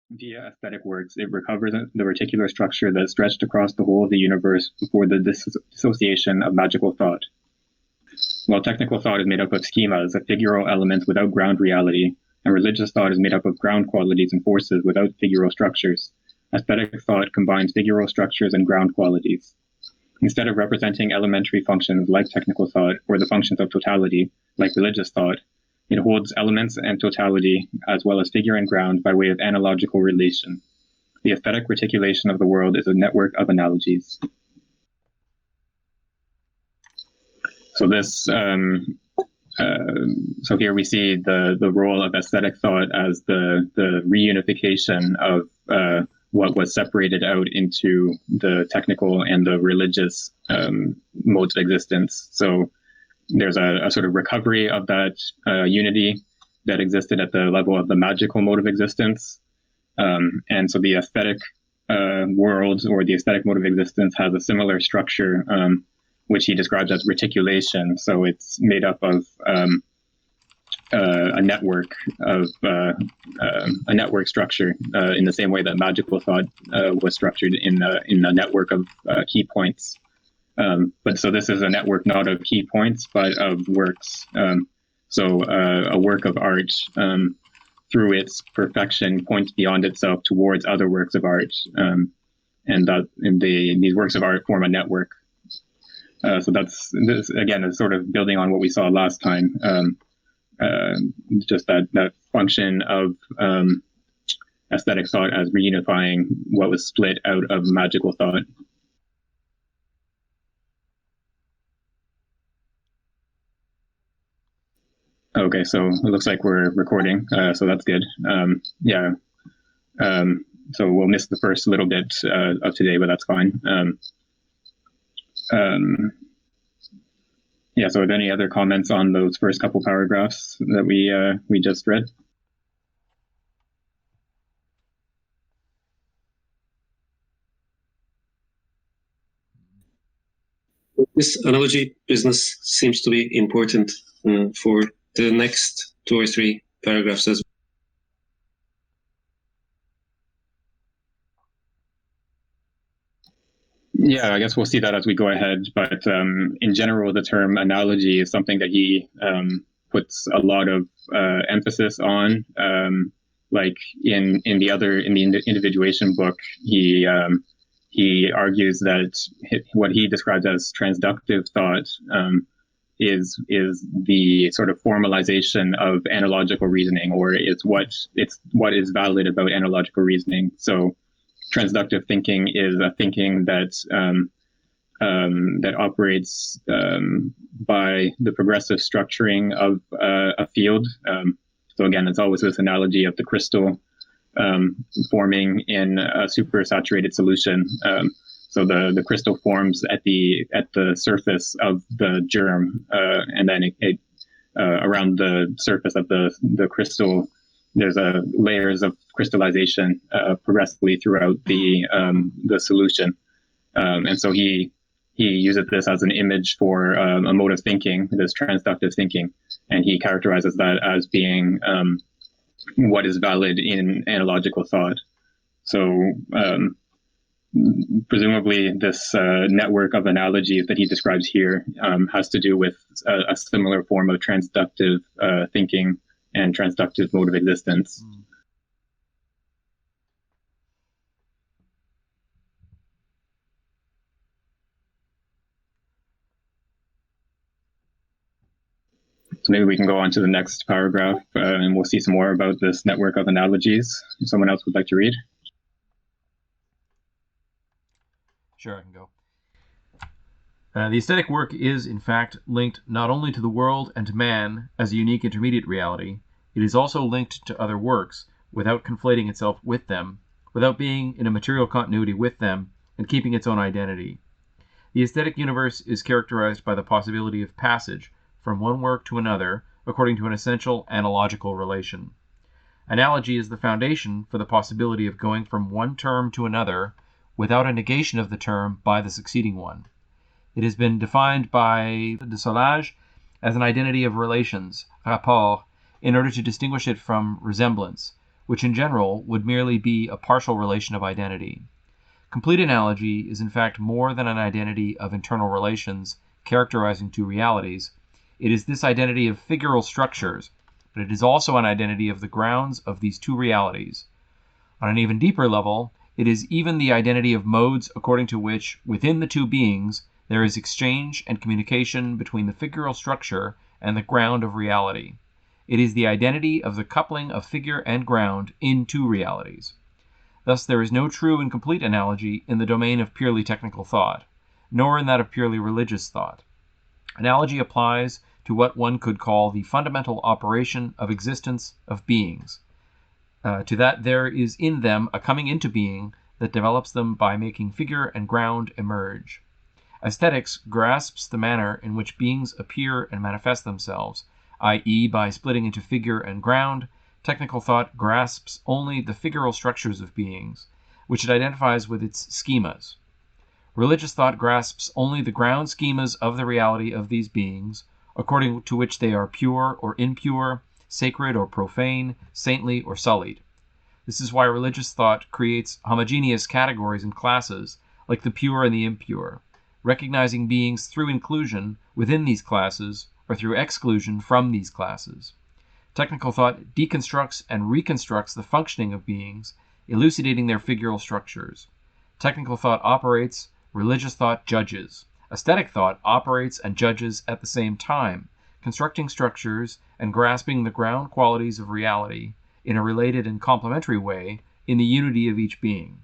Via aesthetic works, it recovers the reticular structure that stretched across the whole of the universe before the dissociation of magical thought. While technical thought is made up of schemas, of figural elements without ground reality, and religious thought is made up of ground qualities and forces without figural structures, aesthetic thought combines figural structures and ground qualities. Instead of representing elementary functions like technical thought or the functions of totality, like religious thought, it holds elements and totality as well as figure and ground by way of analogical relation. The aesthetic reticulation of the world is a network of analogies. So so here we see the role of aesthetic thought as the reunification of what was separated out into the technical and the religious modes of existence. So there's a sort of recovery of that unity that existed at the level of the magical mode of existence. And so the aesthetic world or the aesthetic mode of existence has a similar structure, which he describes as reticulation. So it's made up of a network structure in the same way that magical thought was structured in a network of key points. But so this is a network not of key points, but of works. So a work of art, through its perfection, points beyond itself towards other works of art, and these works of art form a network. So this again is sort of building on what we saw last time. Just that function of aesthetic thought as reunifying what was split out of magical thought. Okay, so it looks like we're recording, so that's good. Yeah, so we'll miss the first little bit of today, but that's fine. Yeah, so are there any other comments on those first couple paragraphs that we just read? This analogy business seems to be important for the next 2 or 3 paragraphs as well. Yeah, I guess we'll see that as we go ahead. But in general, the term analogy is something that he puts a lot of emphasis on. Like in the individuation book, he argues that what he describes as transductive thought is the sort of formalization of analogical reasoning, or it's what is valid about analogical reasoning. So transductive thinking is a thinking that that operates by the progressive structuring of a field. So again, it's always this analogy of the crystal forming in a supersaturated solution. So the crystal forms at the surface of the germ, and then it around the surface of the crystal, there's layers of crystallization progressively throughout the solution, and so he uses this as an image for a mode of thinking, this transductive thinking, and he characterizes that as being what is valid in analogical thought. So presumably this network of analogies that he describes here has to do with a similar form of transductive thinking and transductive mode of existence. So maybe we can go on to the next paragraph and we'll see some more about this network of analogies. If someone else would like to read. Sure, I can go. The aesthetic work is, in fact, linked not only to the world and to man as a unique intermediate reality, it is also linked to other works without conflating itself with them, without being in a material continuity with them, and keeping its own identity. The aesthetic universe is characterized by the possibility of passage from one work to another according to an essential analogical relation. Analogy is the foundation for the possibility of going from one term to another without a negation of the term by the succeeding one. It has been defined by de Solage as an identity of relations, rapport, in order to distinguish it from resemblance, which in general would merely be a partial relation of identity. Complete analogy is in fact more than an identity of internal relations characterizing two realities. It is this identity of figural structures, but it is also an identity of the grounds of these two realities. On an even deeper level, it is even the identity of modes according to which, within the two beings, there is exchange and communication between the figural structure and the ground of reality. It is the identity of the coupling of figure and ground in two realities. Thus there is no true and complete analogy in the domain of purely technical thought, nor in that of purely religious thought. Analogy applies to what one could call the fundamental operation of existence of beings, to that there is in them a coming into being that develops them by making figure and ground emerge. Aesthetics grasps the manner in which beings appear and manifest themselves, i.e. by splitting into figure and ground. Technical thought grasps only the figural structures of beings, which it identifies with its schemas. Religious thought grasps only the ground schemas of the reality of these beings, according to which they are pure or impure, sacred or profane, saintly or sullied. This is why religious thought creates homogeneous categories and classes, like the pure and the impure, recognizing beings through inclusion within these classes or through exclusion from these classes. Technical thought deconstructs and reconstructs the functioning of beings, elucidating their figural structures. Technical thought operates, religious thought judges. Aesthetic thought operates and judges at the same time, constructing structures and grasping the ground qualities of reality in a related and complementary way in the unity of each being.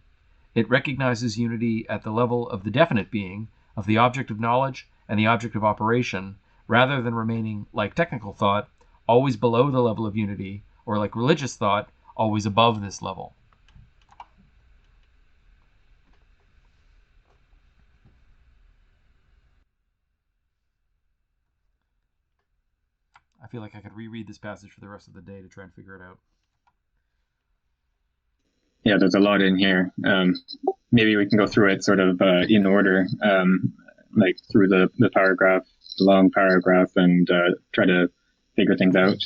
It recognizes unity at the level of the definite being, of the object of knowledge and the object of operation, rather than remaining, like technical thought, always below the level of unity, or like religious thought, always above this level. I feel like I could reread this passage for the rest of the day to try and figure it out. Yeah, there's a lot in here. Maybe we can go through it sort of in order, like through the paragraph, the long paragraph, and try to figure things out.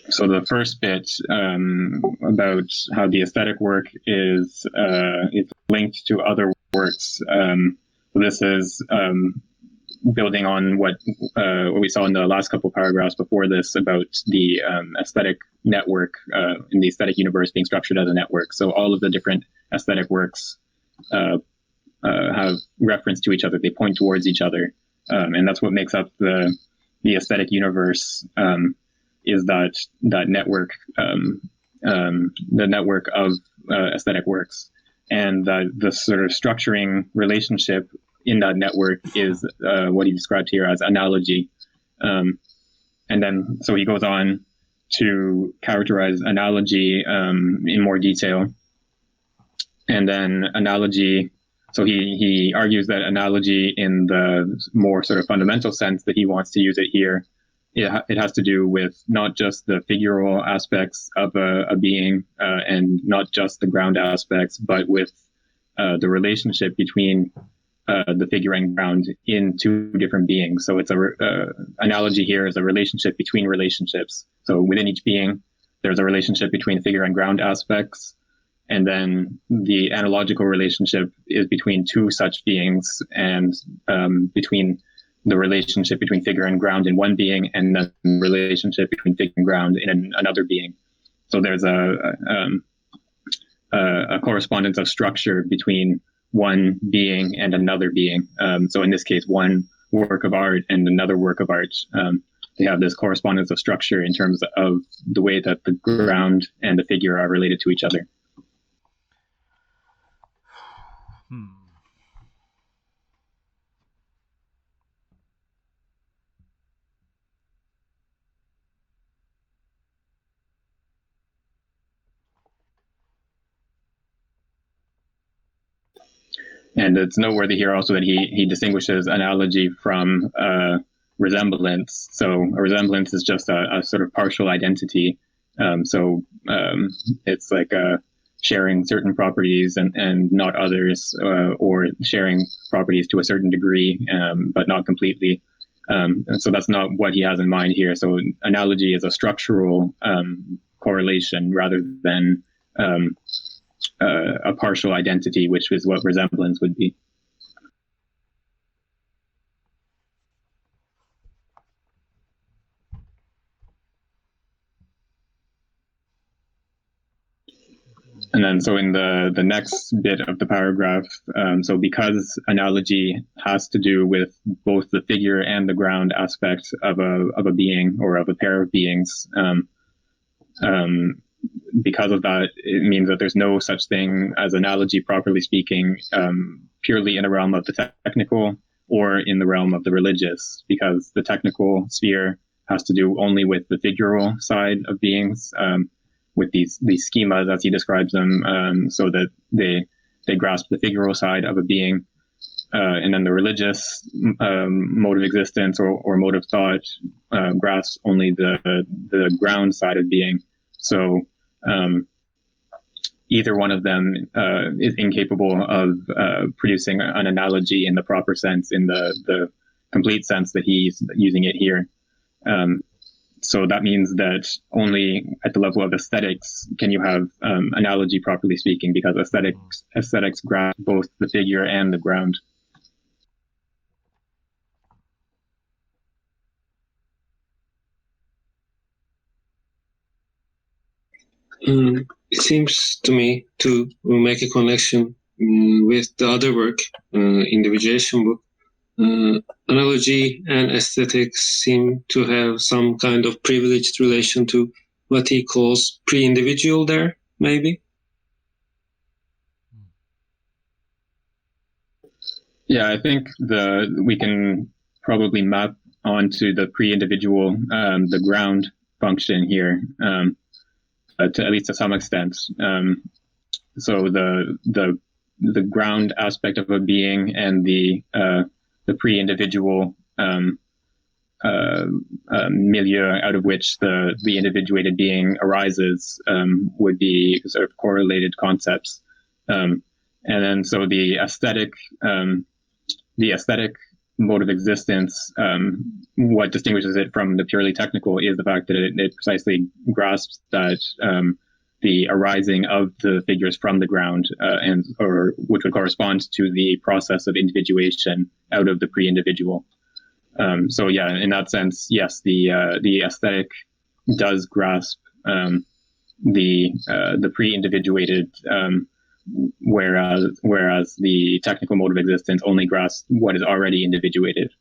So the first bit about how the aesthetic work is linked to other works. This is building on what we saw in the last couple paragraphs before this about the aesthetic network in the aesthetic universe being structured as a network. So all of the different aesthetic works have reference to each other. They point towards each other, and that's what makes up the aesthetic universe. Is that network, the network of aesthetic works, and the sort of structuring relationship in that network is what he described here as analogy. And then, so he goes on to characterize analogy in more detail. And then analogy, so he argues that analogy in the more sort of fundamental sense that he wants to use it here, it has to do with not just the figural aspects of a being and not just the ground aspects, but with the relationship between the figure and ground in two different beings. So it's analogy here is a relationship between relationships. So within each being, there's a relationship between the figure and ground aspects. And then the analogical relationship is between two such beings and between the relationship between figure and ground in one being and the relationship between figure and ground in another being. So there's a correspondence of structure between one being and another being. So in this case, one work of art and another work of art. They have this correspondence of structure in terms of the way that the ground and the figure are related to each other. And it's noteworthy here also that he distinguishes analogy from resemblance. So a resemblance is just a sort of partial identity. It's like sharing certain properties and not others, or sharing properties to a certain degree, but not completely. And so that's not what he has in mind here. So analogy is a structural correlation rather than a partial identity, which is what resemblance would be. And then, so in the next bit of the paragraph, so because analogy has to do with both the figure and the ground aspect of a being or of a pair of beings, because of that, it means that there's no such thing as analogy, properly speaking, purely in the realm of the technical or in the realm of the religious, because the technical sphere has to do only with the figural side of beings. With these schemas, as he describes them, so that they grasp the figural side of a being, and then the religious mode of existence or mode of thought grasps only the ground side of being. So either one of them is incapable of producing an analogy in the proper sense, in the complete sense that he's using it here. So that means that only at the level of aesthetics can you have analogy, properly speaking, because aesthetics grasp both the figure and the ground. It seems to me to make a connection with the other work in the visualization book. Analogy and aesthetics seem to have some kind of privileged relation to what he calls pre-individual there, maybe? Yeah, I think we can probably map onto the pre-individual, the ground function here, to at least to some extent. So the ground aspect of a being and the pre-individual milieu out of which the individuated being arises would be sort of correlated concepts. And then so the aesthetic mode of existence, what distinguishes it from the purely technical is the fact that it precisely grasps that the arising of the figures from the ground, or which would correspond to the process of individuation out of the pre-individual. So yeah, in that sense, yes, the aesthetic does grasp the pre-individuated, whereas the technical mode of existence only grasps what is already individuated.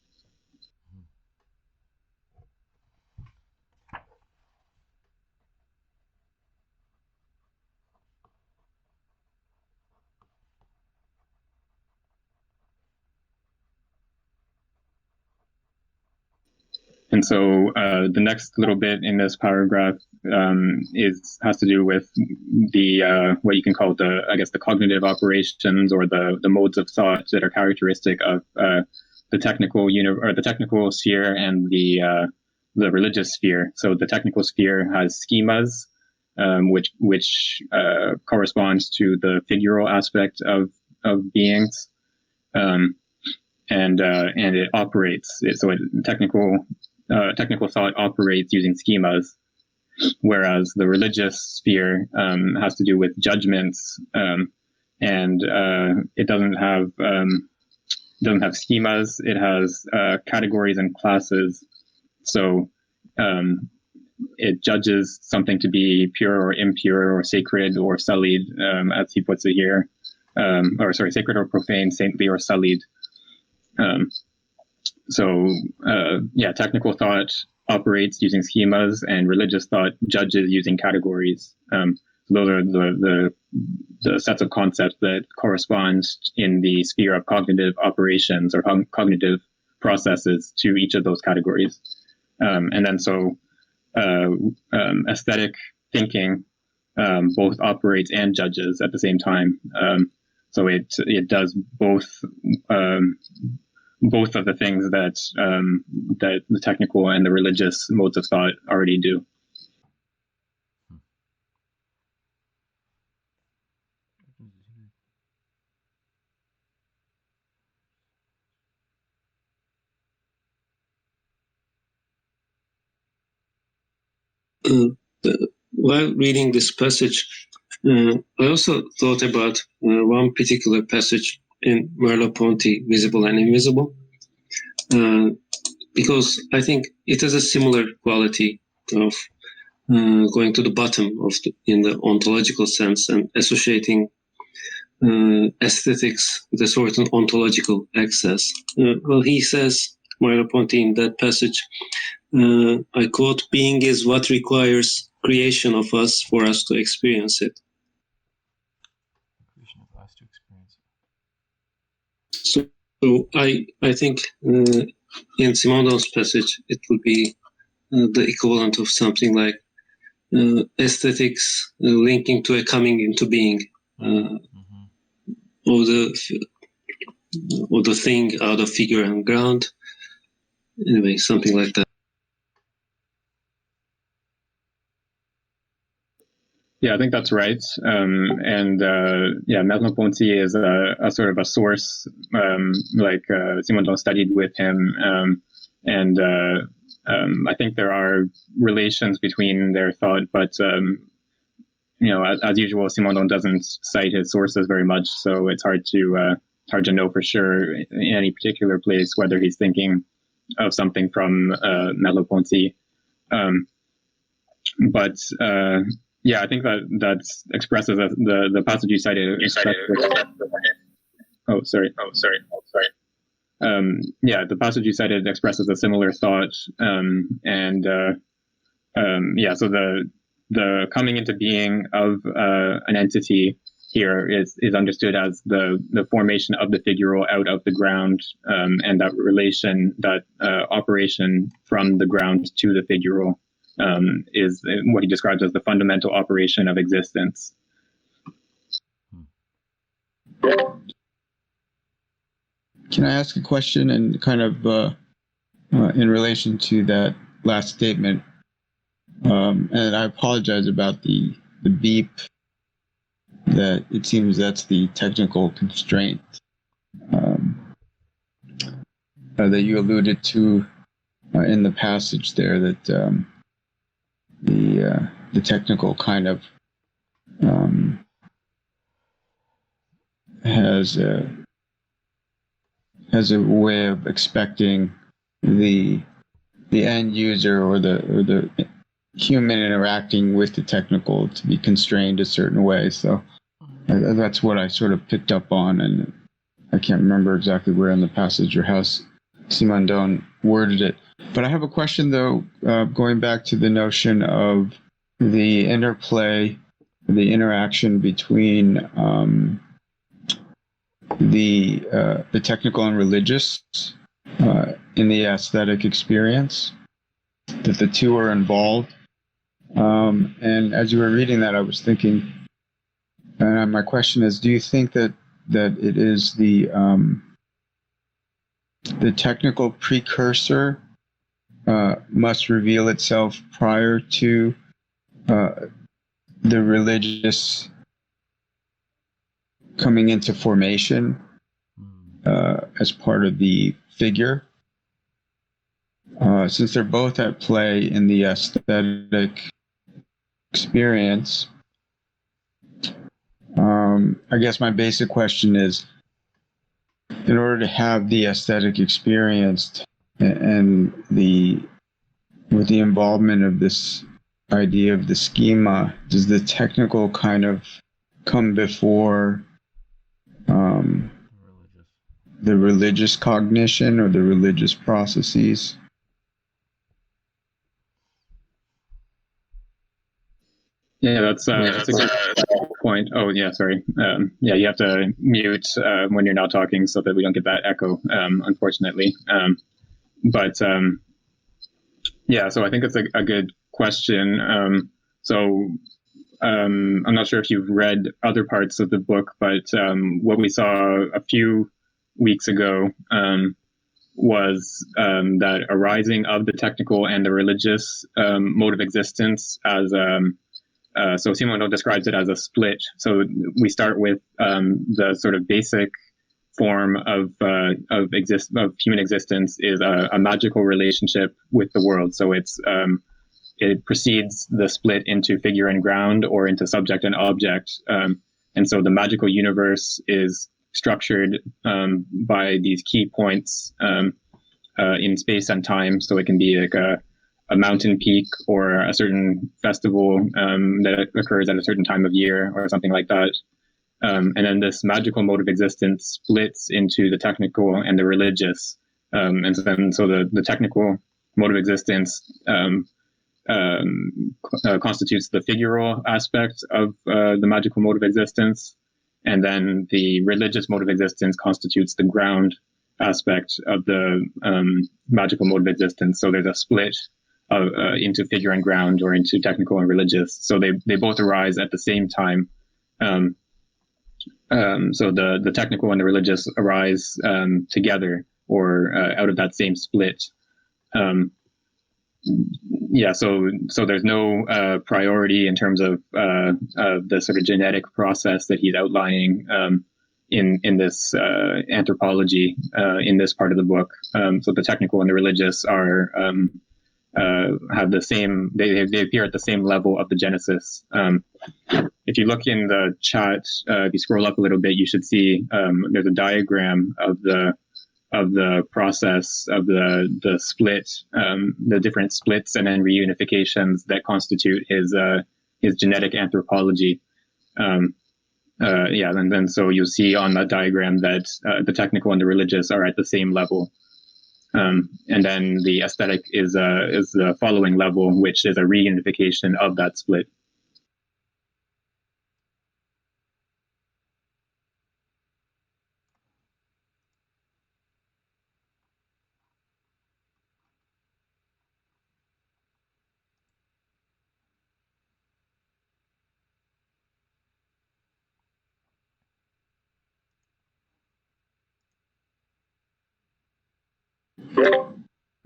And so the next little bit in this paragraph has to do with the what you can call the cognitive operations or the modes of thought that are characteristic of the technical sphere and the religious sphere. So the technical sphere has schemas, which corresponds to the figural aspect of beings. And it operates. Technical thought operates using schemas, whereas the religious sphere has to do with judgments, and it doesn't have schemas. It has categories and classes. So it judges something to be pure or impure or sacred or sullied, as he puts it here, sacred or profane, saintly or sullied. Technical thought operates using schemas, and religious thought judges using categories. Those are the sets of concepts that correspond in the sphere of cognitive operations or cognitive processes to each of those categories. And then aesthetic thinking both operates and judges at the same time. So it does both of the things that the technical and the religious modes of thought already do. while reading this passage, I also thought about one particular passage in Merleau-Ponty, Visible and Invisible, because I think it has a similar quality of going to the bottom of in the ontological sense and associating aesthetics with a sort of ontological access. Well, he says, Merleau-Ponty, in that passage, I quote, "Being is what requires creation of us for us to experience it." Creation of us to experience it. So I think in Simondon's passage, it would be the equivalent of something like aesthetics linking to a coming into being, or the thing out of figure and ground. Anyway, something like that. Yeah, I think that's right. Merleau-Ponty is a sort of a source, Simondon studied with him. I think there are relations between their thought, but, as usual, Simondon doesn't cite his sources very much, so it's hard to know for sure in any particular place whether he's thinking of something from Merleau-Ponty. I think that expresses the passage you cited. The passage you cited expresses a similar thought, so the coming into being of an entity here is understood as the formation of the figural out of the ground, and that relation, that operation from the ground to the figural, is what he describes as the fundamental operation of existence. Can I ask a question, and kind of in relation to that last statement? And I apologize about the beep. That it seems that's the technical constraint that you alluded to in the passage there. That the technical kind of has a way of expecting the end user or the human interacting with the technical to be constrained a certain way. So that's what I sort of picked up on, and I can't remember exactly where in the passage or how Simondon worded it. But I have a question, though, going back to the notion of the interplay, the interaction between the technical and religious in the aesthetic experience, that the two are involved. And as you were reading that, I was thinking, and my question is, do you think that it is the technical precursor must reveal itself prior to the religious coming into formation as part of the figure? Since they're both at play in the aesthetic experience, I guess my basic question is, in order to have the aesthetic experience and with the involvement of this idea of the schema, does the technical kind of come before the religious cognition or the religious processes? Yeah, that's a good point. Oh, yeah, sorry. You have to mute when you're not talking so that we don't get that echo, unfortunately. So I think it's a good question. I'm not sure if you've read other parts of the book, but what we saw a few weeks ago was that arising of the technical and the religious mode of existence as so Simondon describes it as a split. So we start with the sort of basic form of human existence is a magical relationship with the world. So it's it precedes the split into figure and ground or into subject and object. And so the magical universe is structured by these key points in space and time. So it can be like a mountain peak or a certain festival that occurs at a certain time of year or something like that. And then this magical mode of existence splits into the technical and the religious. And so the technical mode of existence constitutes the figural aspect of the magical mode of existence. And then the religious mode of existence constitutes the ground aspect of the magical mode of existence. So there's a split into figure and ground, or into technical and religious. So they both arise at the same time. So the technical and the religious arise together, or out of that same split. So there's no priority in terms of the sort of genetic process that he's outlining in this anthropology in this part of the book. So the technical and the religious are have the same. They appear at the same level of the Genesis. If you look in the chat, if you scroll up a little bit, you should see there's a diagram of the process of the split, the different splits and then reunifications that constitute his genetic anthropology. And then so you'll see on that diagram that the technical and the religious are at the same level. And then the aesthetic is the following level, which is a reunification of that split.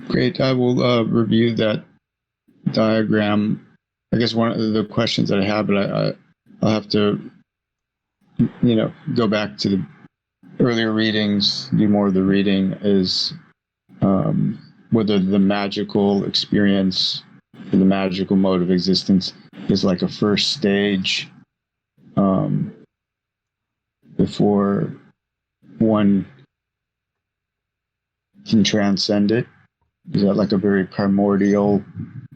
Great. I will review that diagram. I guess one of the questions that I have, but I'll have to, go back to the earlier readings, do more of the reading, is whether the magical experience, or the magical mode of existence, is like a first stage before one can transcend it. Is that like a very primordial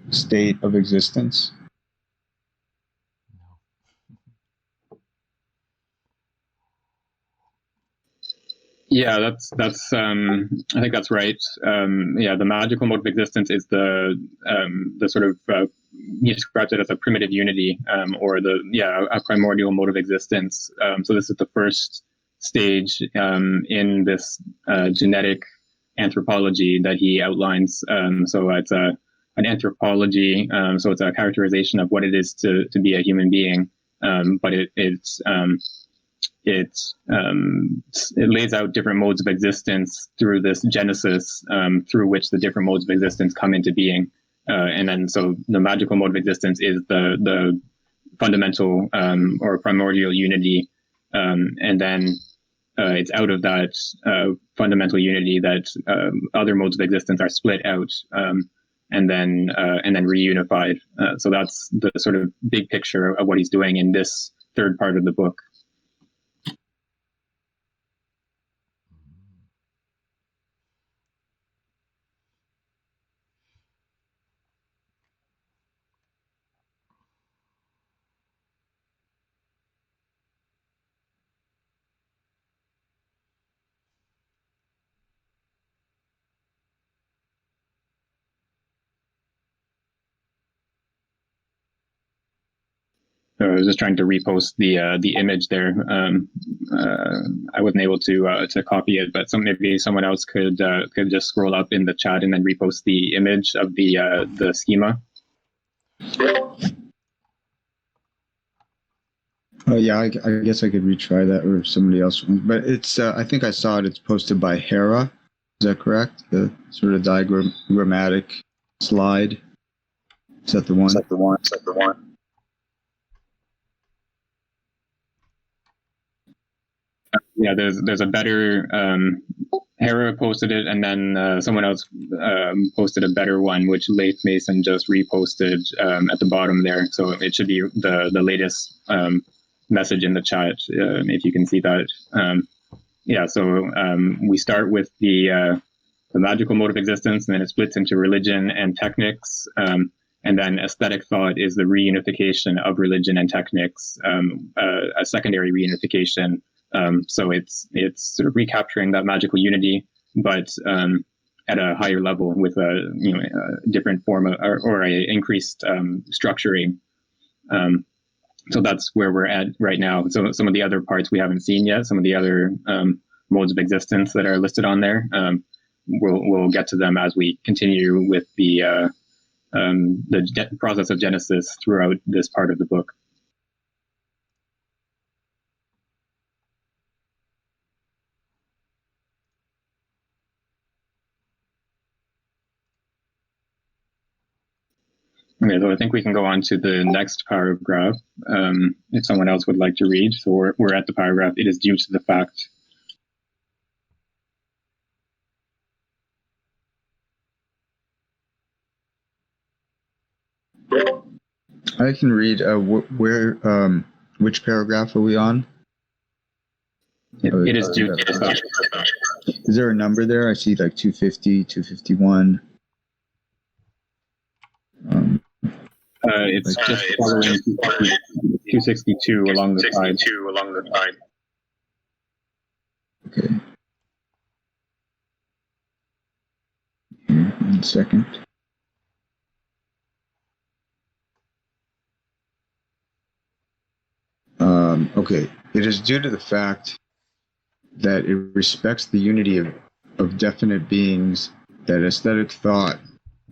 state of existence? Yeah, that's I think that's right. The magical mode of existence is the sort of he describes it as a primitive unity, or a primordial mode of existence. So this is the first stage in this genetic anthropology that he outlines. So it's an anthropology. So it's a characterization of what it is to be a human being, but it lays out different modes of existence through this genesis, through which the different modes of existence come into being. And then so the magical mode of existence is the fundamental or primordial unity. And then it's out of that fundamental unity that other modes of existence are split out and then reunified. So that's the sort of big picture of what he's doing in this third part of the book. So I was just trying to repost the image there. I wasn't able to copy it, but maybe someone else could just scroll up in the chat and then repost the image of the schema. Yeah, I guess I could retry that, or somebody else. But it's I think I saw it. It's posted by Hera. Is that correct? The sort of diagrammatic slide. Is that the one? Yeah, there's a better Hera posted it, and then someone else posted a better one, which Leith Mason just reposted at the bottom there. So it should be the latest message in the chat, if you can see that. Yeah, so we start with the magical mode of existence, and then it splits into religion and technics. And then aesthetic thought is the reunification of religion and technics, a secondary reunification. So it's sort of recapturing that magical unity, but at a higher level with a different form of, or a increased structuring. So that's where we're at right now. So some of the other parts we haven't seen yet. Some of the other modes of existence that are listed on there. We'll get to them as we continue with the process of Genesis throughout this part of the book. Okay, so I think we can go on to the next paragraph if someone else would like to read. So we're at the paragraph, it is due to the fact. I can read. Which paragraph are we on? It is due to the fact. Is there a number there? I see like 250, 251. It's just following 262 along the side. Okay. Here, 1 second. Okay. It is due to the fact that it respects the unity of definite beings that aesthetic thought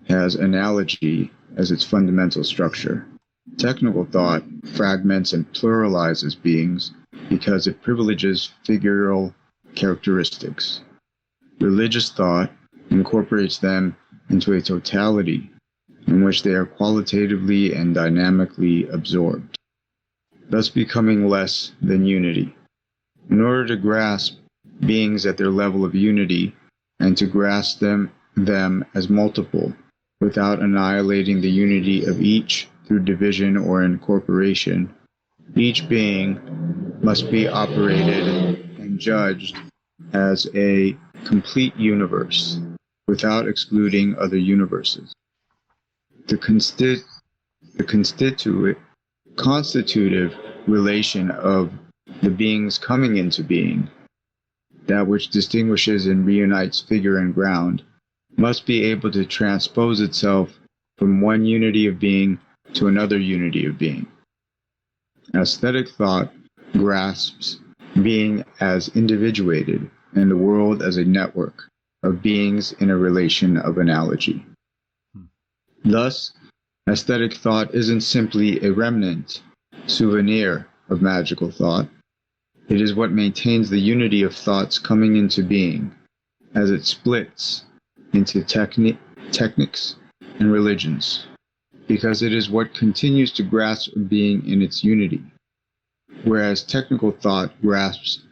has analogy as its fundamental structure. Technical thought fragments and pluralizes beings because it privileges figural characteristics. Religious thought incorporates them into a totality in which they are qualitatively and dynamically absorbed, thus becoming less than unity. In order to grasp beings at their level of unity and to grasp them as multiple without annihilating the unity of each through division or incorporation, each being must be operated and judged as a complete universe without excluding other universes. The constitutive relation of the beings coming into being, that which distinguishes and reunites figure and ground, must be able to transpose itself from one unity of being to another unity of being. Aesthetic thought grasps being as individuated and the world as a network of beings in a relation of analogy. Thus, aesthetic thought isn't simply a remnant, souvenir of magical thought. It is what maintains the unity of thoughts coming into being, as it splits into techniques and religions, because it is what continues to grasp being in its unity, whereas technical thought grasps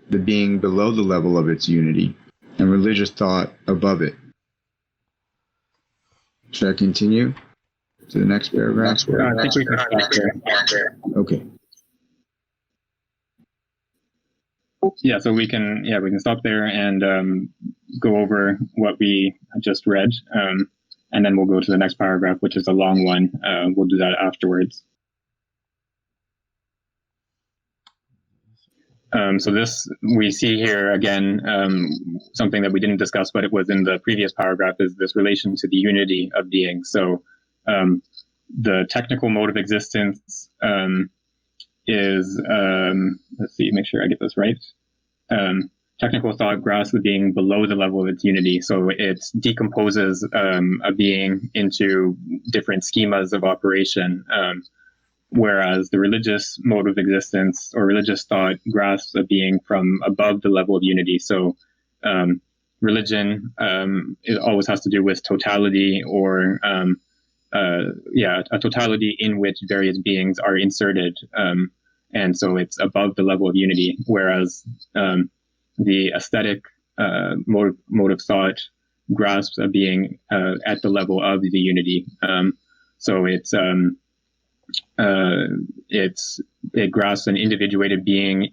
the being below the level of its unity, and religious thought above it. Should I continue to the next paragraph? I think we can stop there. Okay. Yeah, so we can stop there and go over what we just read, and then we'll go to the next paragraph, which is a long one. We'll do that afterwards. So this, we see here again, something that we didn't discuss, but it was in the previous paragraph, is this relation to the unity of being. So the technical mode of existence is, let's see, make sure I get this right. Technical thought grasps the being below the level of its unity. So it decomposes a being into different schemas of operation. Whereas the religious mode of existence or religious thought grasps a being from above the level of unity. So religion, it always has to do with totality, or a totality in which various beings are inserted. and so it's above the level of unity. Whereas the aesthetic mode of thought grasps a being at the level of the unity. So it grasps an individuated being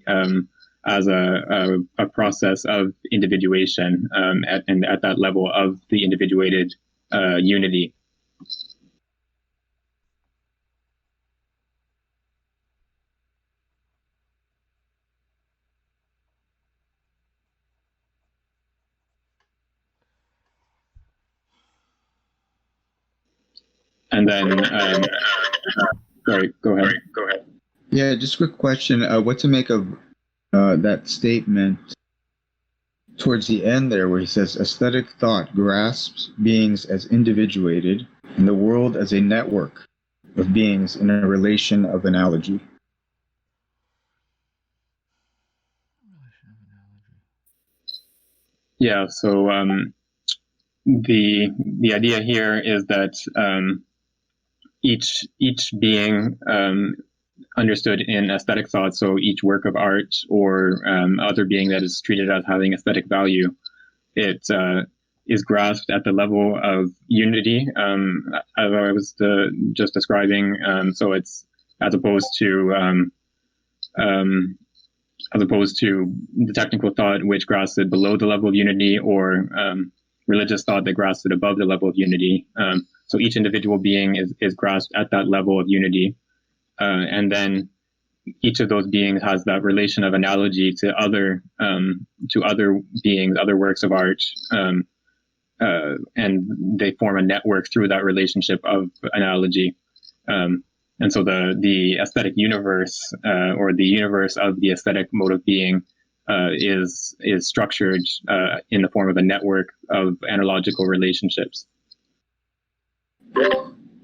as a process of individuation, and at that level of the individuated unity. And then, sorry, go ahead. Yeah, just a quick question. What to make of that statement towards the end there where he says, aesthetic thought grasps beings as individuated and the world as a network of beings in a relation of analogy? Yeah, so the idea here is that each being understood in aesthetic thought, so each work of art or other being that is treated as having aesthetic value, it is grasped at the level of unity, as I was just describing. So it's as opposed to the technical thought, which grasps it below the level of unity, or religious thought that grasps it above the level of unity. So each individual being is grasped at that level of unity. And then each of those beings has that relation of analogy to other beings, other works of art, and they form a network through that relationship of analogy. And so the aesthetic universe, or the universe of the aesthetic mode of being, is structured in the form of a network of analogical relationships.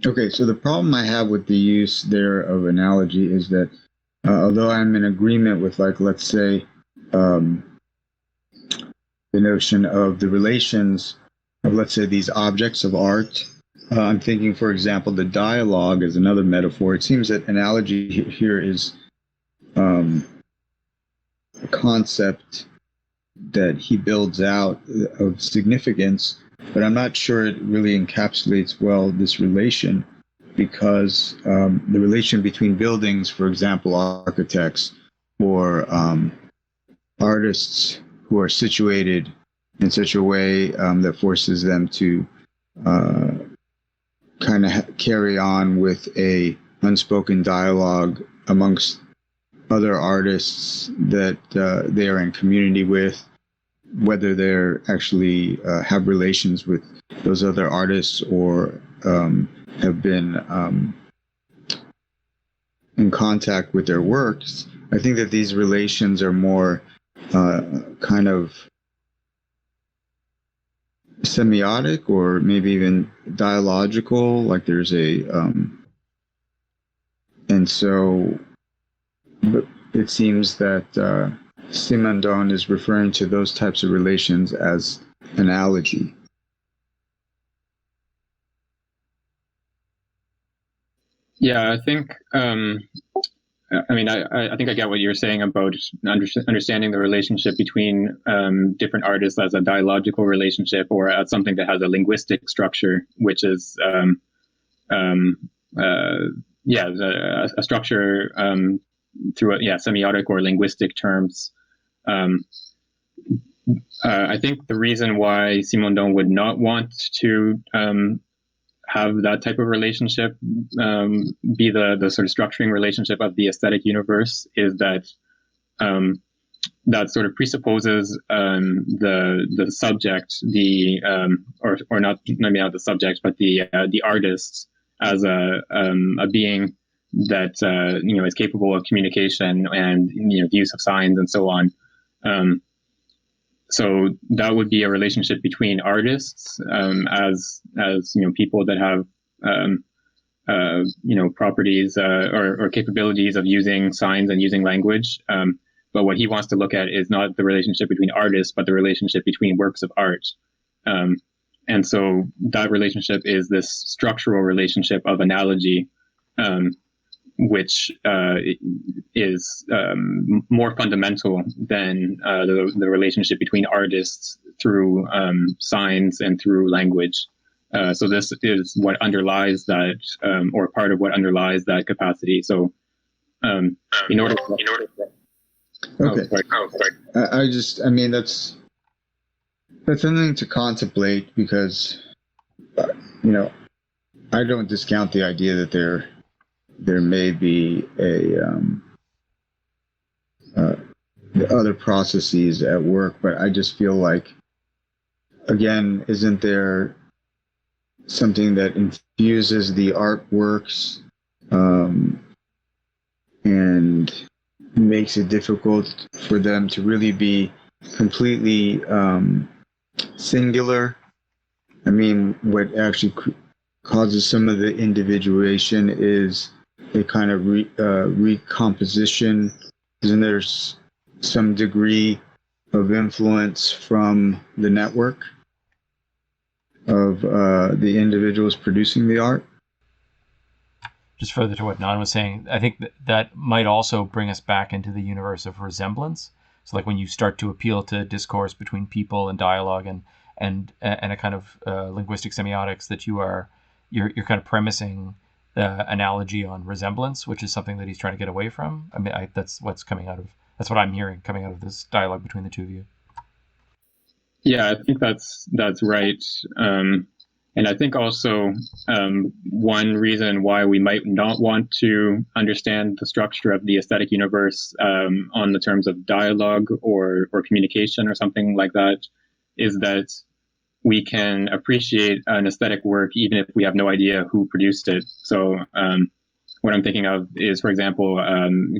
Okay, so the problem I have with the use there of analogy is that although I'm in agreement with, like, let's say, the notion of the relations of, let's say, these objects of art, I'm thinking, for example, the dialogue is another metaphor. It seems that analogy here is a concept that he builds out of significance, but I'm not sure it really encapsulates well this relation, because the relation between buildings, for example, architects or artists who are situated in such a way that forces them to kind of carry on with a unspoken dialogue amongst other artists that they are in community with, whether they're actually have relations with those other artists or have been in contact with their works. I think that these relations are more kind of semiotic or maybe even dialogical, like there's a and so it seems that Simondon is referring to those types of relations as analogy. Yeah, I think I mean, I think I get what you're saying about understanding the relationship between different artists as a dialogical relationship, or as something that has a linguistic structure, which is a structure through semiotic or linguistic terms. I think the reason why Simondon would not want to have that type of relationship be the sort of structuring relationship of the aesthetic universe is that that sort of presupposes the subject, or not maybe not the subject, but the artist as a being that is capable of communication and the use of signs and so on. So that would be a relationship between artists as people that have properties or capabilities of using signs and using language. But what he wants to look at is not the relationship between artists, but the relationship between works of art. And so that relationship is this structural relationship of analogy, which is more fundamental than the relationship between artists through signs and through language. So this is what underlies that, or part of what underlies that capacity. So in order to, okay. I mean, that's something to contemplate, because I don't discount the idea that there may be other processes at work, but I just feel like, again, isn't there something that infuses the artworks and makes it difficult for them to really be completely singular? I mean, what actually causes some of the individuation is a kind of recomposition. Isn't there some degree of influence from the network of the individuals producing the art? Just further to what Nan was saying, I think that might also bring us back into the universe of resemblance. So like when you start to appeal to discourse between people and dialogue and a kind of linguistic semiotics, that you're kind of premising the analogy on resemblance, which is something that he's trying to get away from. I mean, that's what I'm hearing coming out of this dialogue between the two of you. Yeah, I think that's right. And I think also one reason why we might not want to understand the structure of the aesthetic universe on the terms of dialogue or communication or something like that is that we can appreciate an aesthetic work even if we have no idea who produced it. So what I'm thinking of is, for example,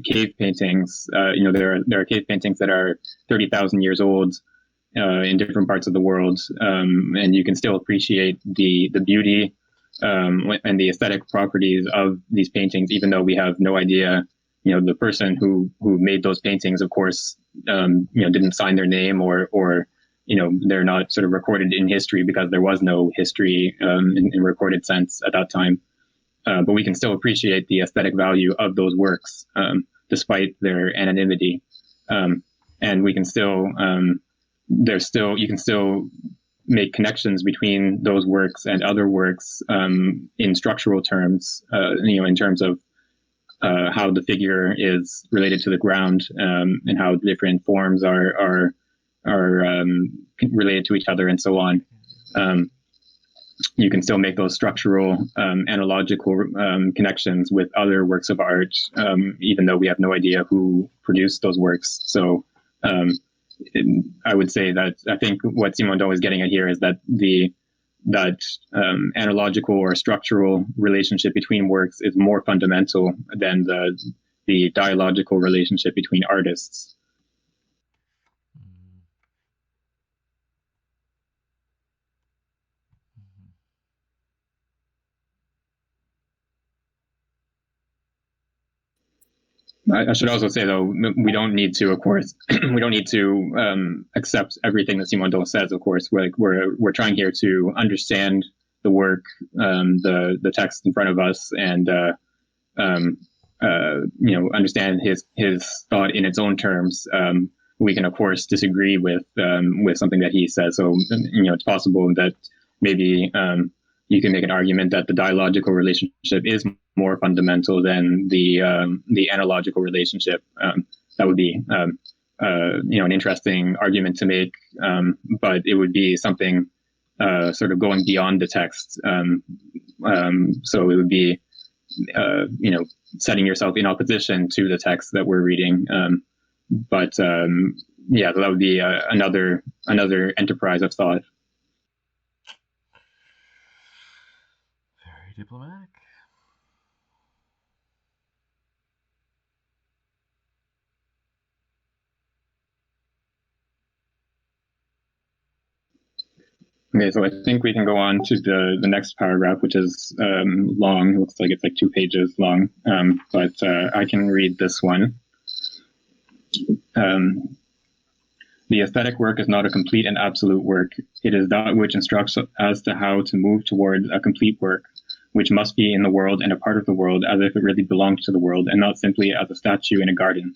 cave paintings. There are cave paintings that are 30,000 years old in different parts of the world, and you can still appreciate the beauty and the aesthetic properties of these paintings, even though we have no idea. The person who made those paintings, of course, didn't sign their name, or they're not sort of recorded in history because there was no history in recorded sense at that time. But we can still appreciate the aesthetic value of those works despite their anonymity, and we can still. You can still make connections between those works and other works in structural terms, in terms of how the figure is related to the ground and how different forms are related to each other and so on. You can still make those structural analogical connections with other works of art, even though we have no idea who produced those works. So I would say that I think what Simondon is getting at here is that that analogical or structural relationship between works is more fundamental than the dialogical relationship between artists. I should also say, though, we don't need to, of course, we don't need to accept everything that Simondon says. Of course, we're trying here to understand the work, the text in front of us, and understand his thought in its own terms. We can, of course, disagree with something that he says. So it's possible that maybe you can make an argument that the dialogical relationship is more fundamental than the analogical relationship. That would be an interesting argument to make, but it would be something sort of going beyond the text. So it would be setting yourself in opposition to the text that we're reading. But that would be another enterprise of thought. Very diplomatic. Okay, so I think we can go on to the next paragraph, which is long. It looks like it's like 2 pages long, but I can read this one. The aesthetic work is not a complete and absolute work. It is that which instructs as to how to move toward a complete work. which must be in the world and a part of the world as if it really belonged to the world, and not simply as a statue in a garden.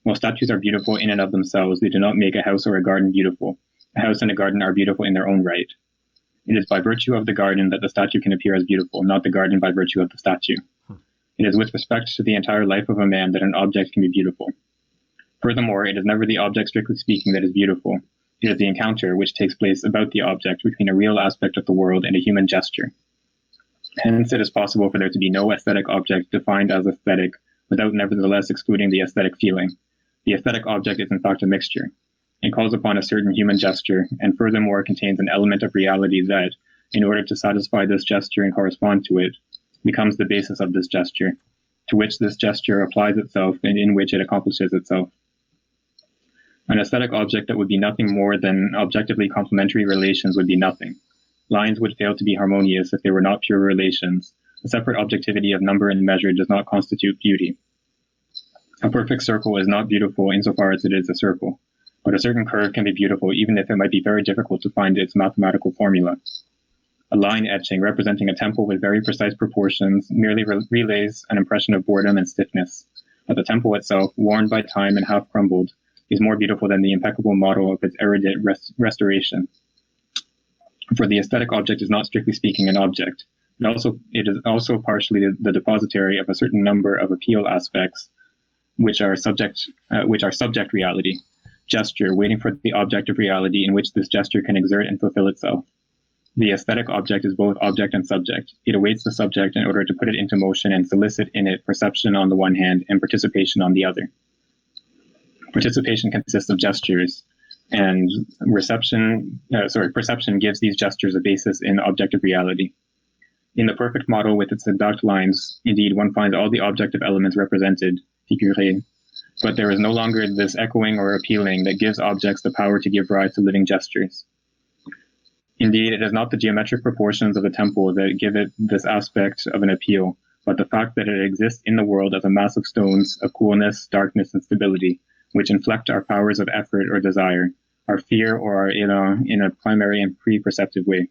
While statues are beautiful in and of themselves, they do not make a house or a garden beautiful. A house and a garden are beautiful in their own right. It is by virtue of the garden that the statue can appear as beautiful, not the garden by virtue of the statue. It is with respect to the entire life of a man that an object can be beautiful. Furthermore, it is never the object, strictly speaking, that is beautiful. It is the encounter which takes place about the object between a real aspect of the world and a human gesture. Hence, it is possible for there to be no aesthetic object defined as aesthetic without nevertheless excluding the aesthetic feeling. The aesthetic object is in fact a mixture. It calls upon a certain human gesture, and furthermore contains an element of reality that, in order to satisfy this gesture and correspond to it, becomes the basis of this gesture, to which this gesture applies itself and in which it accomplishes itself. An aesthetic object that would be nothing more than objectively complementary relations would be nothing. Lines would fail to be harmonious if they were not pure relations. A separate objectivity of number and measure does not constitute beauty. A perfect circle is not beautiful insofar as it is a circle, but a certain curve can be beautiful even if it might be very difficult to find its mathematical formula. A line etching representing a temple with very precise proportions merely relays an impression of boredom and stiffness, but the temple itself, worn by time and half crumbled, is more beautiful than the impeccable model of its erudite restoration. For the aesthetic object is not strictly speaking an object. It is also partially the depositary of a certain number of appeal aspects, which are subject reality, gesture, waiting for the object of reality in which this gesture can exert and fulfill itself. The aesthetic object is both object and subject. It awaits the subject in order to put it into motion and solicit in it perception on the one hand and participation on the other. Participation consists of gestures, and perception gives these gestures a basis in objective reality. In the perfect model with its exact lines, indeed, one finds all the objective elements represented, figuré, but there is no longer this echoing or appealing that gives objects the power to give rise to living gestures. Indeed, it is not the geometric proportions of the temple that give it this aspect of an appeal, but the fact that it exists in the world as a mass of stones, of coolness, darkness, and stability, which inflect our powers of effort or desire, our fear or our élan in a primary and pre-perceptive way.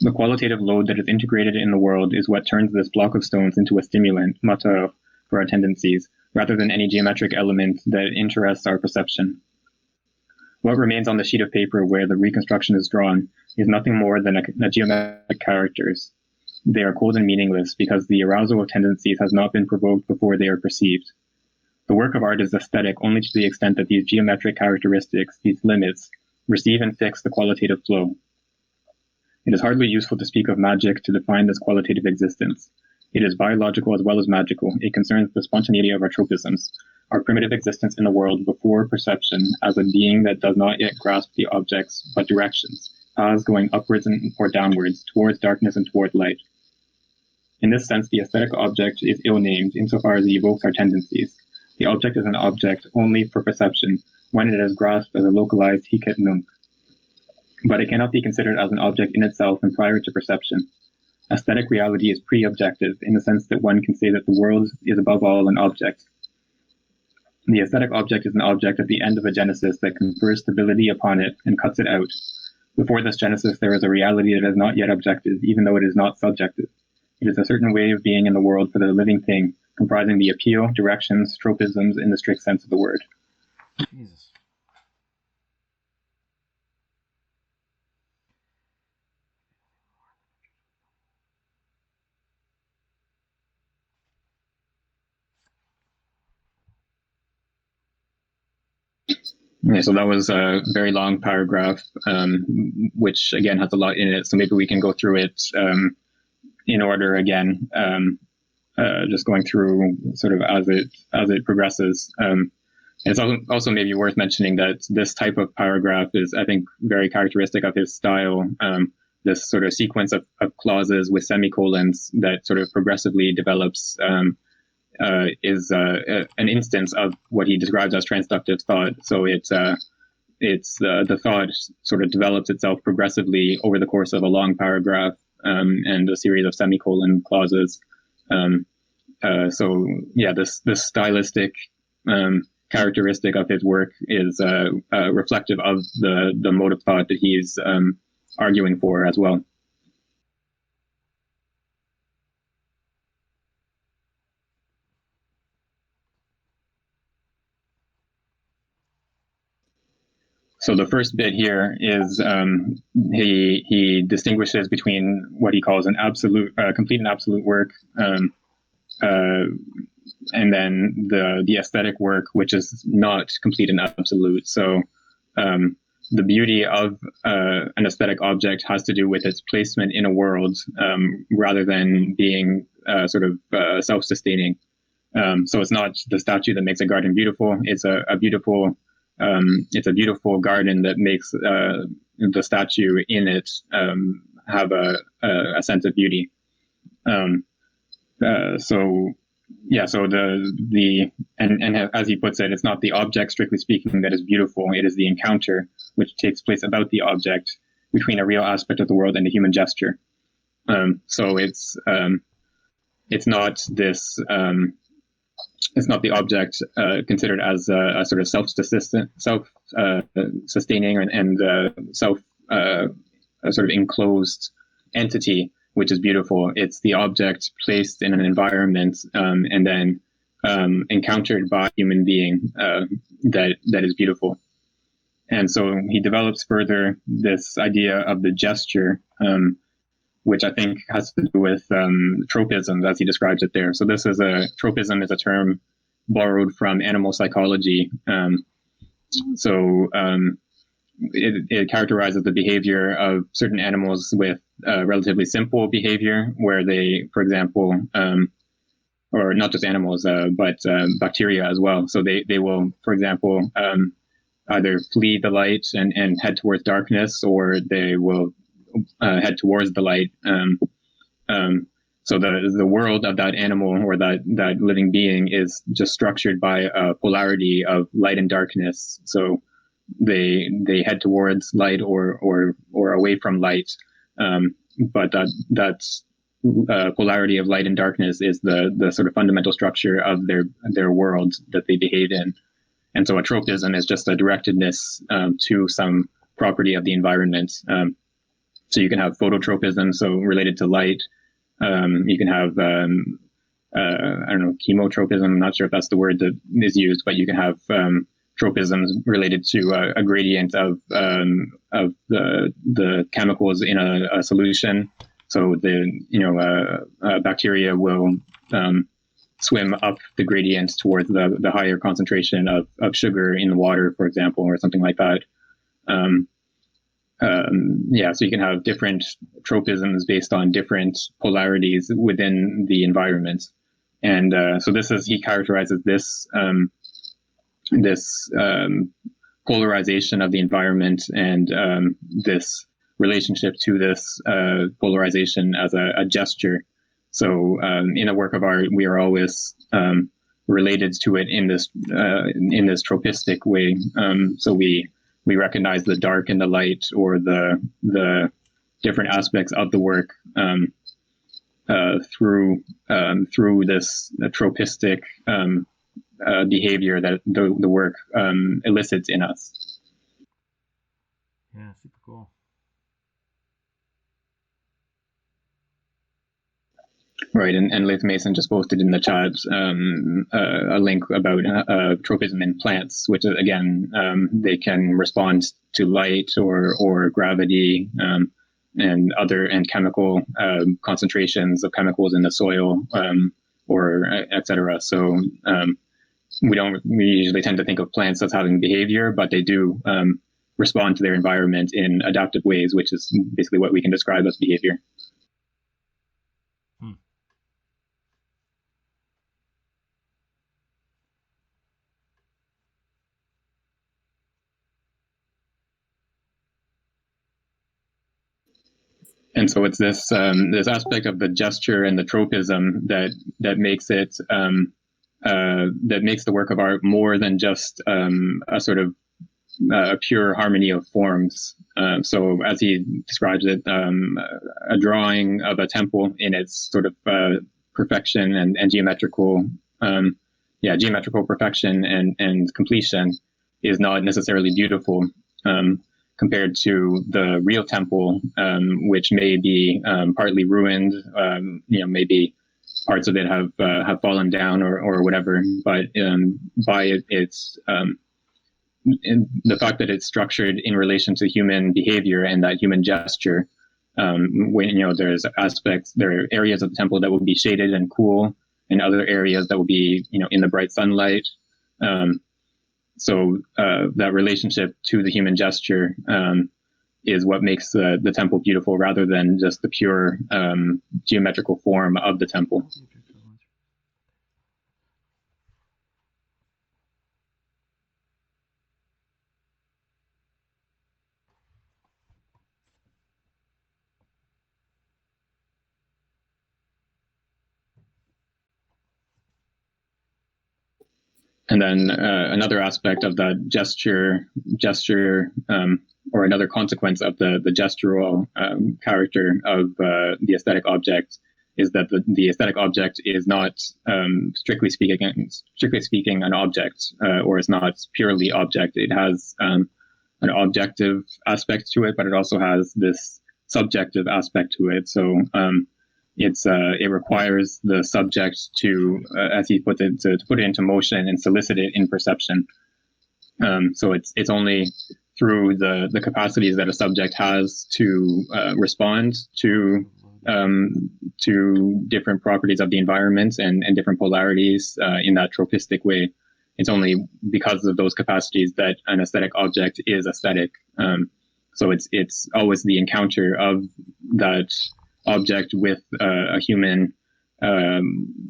The qualitative load that is integrated in the world is what turns this block of stones into a stimulant, moteur, for our tendencies, rather than any geometric element that interests our perception. What remains on the sheet of paper where the reconstruction is drawn is nothing more than a geometric characters. They are cold and meaningless because the arousal of tendencies has not been provoked before they are perceived. The work of art is aesthetic only to the extent that these geometric characteristics, these limits, receive and fix the qualitative flow. It is hardly useful to speak of magic to define this qualitative existence. It is biological as well as magical. It concerns the spontaneity of our tropisms, our primitive existence in the world before perception as a being that does not yet grasp the objects, but directions, paths going upwards or downwards, towards darkness and toward light. In this sense, the aesthetic object is ill-named insofar as it evokes our tendencies. The object is an object only for perception when it is grasped as a localized hic et nunc. But it cannot be considered as an object in itself and prior to perception. Aesthetic reality is pre-objective in the sense that one can say that the world is above all an object. The aesthetic object is an object at the end of a genesis that confers stability upon it and cuts it out. Before this genesis, there is a reality that is not yet objective, even though it is not subjective. It is a certain way of being in the world for the living thing, comprising the appeal, directions, tropisms in the strict sense of the word. Jesus. Yeah, so that was a very long paragraph, which again has a lot in it. So maybe we can go through it in order again, just going through sort of as it progresses. It's also maybe worth mentioning that this type of paragraph is, I think, very characteristic of his style. This sort of sequence of clauses with semicolons that sort of progressively develops is an instance of what he describes as transductive thought. So it's the thought sort of develops itself progressively over the course of a long paragraph and a series of semicolon clauses. So yeah, this stylistic characteristic of his work is reflective of the mode of thought that he's arguing for as well. So the first bit here is he distinguishes between what he calls an absolute, complete and absolute work, uh, and then the aesthetic work, which is not complete and absolute. So the beauty of an aesthetic object has to do with its placement in a world, rather than being sort of self-sustaining. So it's not the statue that makes a garden beautiful. It's a beautiful garden that makes the statue in it have a sense of beauty. So yeah, so and as he puts it, it's not the object, strictly speaking, that is beautiful. It is the encounter which takes place about the object between a real aspect of the world and a human gesture. So it's not this. It's not the object considered as a sort of self-sustaining and self sort of enclosed entity, which is beautiful. It's the object placed in an environment and then encountered by a human being that is beautiful. And so he develops further this idea of the gesture, which I think has to do with tropism, as he describes it there. So tropism is a term borrowed from animal psychology. It characterizes the behavior of certain animals with relatively simple behavior, where they, for example, or not just animals, but bacteria as well. So they will, for example, either flee the light and head towards darkness, or they will head towards the light. So the world of that animal or that living being is just structured by a polarity of light and darkness. So they head towards light or away from light. But that polarity of light and darkness is the sort of fundamental structure of their world that they behave in. And so a tropism is just a directedness to some property of the environment. So you can have phototropism, so related to light. You can have, I don't know, chemotropism. I'm not sure if that's the word that is used, but you can have tropisms related to a gradient of the chemicals in a solution. So bacteria will swim up the gradient towards the higher concentration of sugar in the water, for example, or something like that. So you can have different tropisms based on different polarities within the environment. And so he characterizes this polarization of the environment and this relationship to this polarization as a gesture. So in a work of art, we are always related to it in this tropistic way. So we recognize the dark and the light, or the different aspects of the work through this tropistic behavior that the work elicits in us. Yeah, super cool. Right, and Liz Mason just posted in the chat a link about tropism in plants, which again, they can respond to light or gravity and chemical concentrations of chemicals in the soil, or etc. So we usually tend to think of plants as having behavior, but they do respond to their environment in adaptive ways, which is basically what we can describe as behavior. And so it's this aspect of the gesture and the tropism that makes it that makes the work of art more than just a sort of pure harmony of forms. So as he describes it, a drawing of a temple in its sort of perfection and geometrical perfection and completion is not necessarily beautiful. Compared to the real temple, which may be partly ruined, maybe parts of it have fallen down or whatever. But by its the fact that it's structured in relation to human behavior and that human gesture. When there are areas of the temple that will be shaded and cool, and other areas that will be in the bright sunlight. So that relationship to the human gesture is what makes the temple beautiful, rather than just the pure geometrical form of the temple. And then another aspect of that gesture, or another consequence of the gestural character of the aesthetic object, is that the aesthetic object is not strictly speaking an object, or is not purely object. It has an objective aspect to it, but it also has this subjective aspect to it. So it requires the subject to, as he put it, to put it into motion and solicit it in perception. So it's only through the capacities that a subject has to respond to different properties of the environment and different polarities in that tropistic way. It's only because of those capacities that an aesthetic object is aesthetic. So it's always the encounter of that object with a human,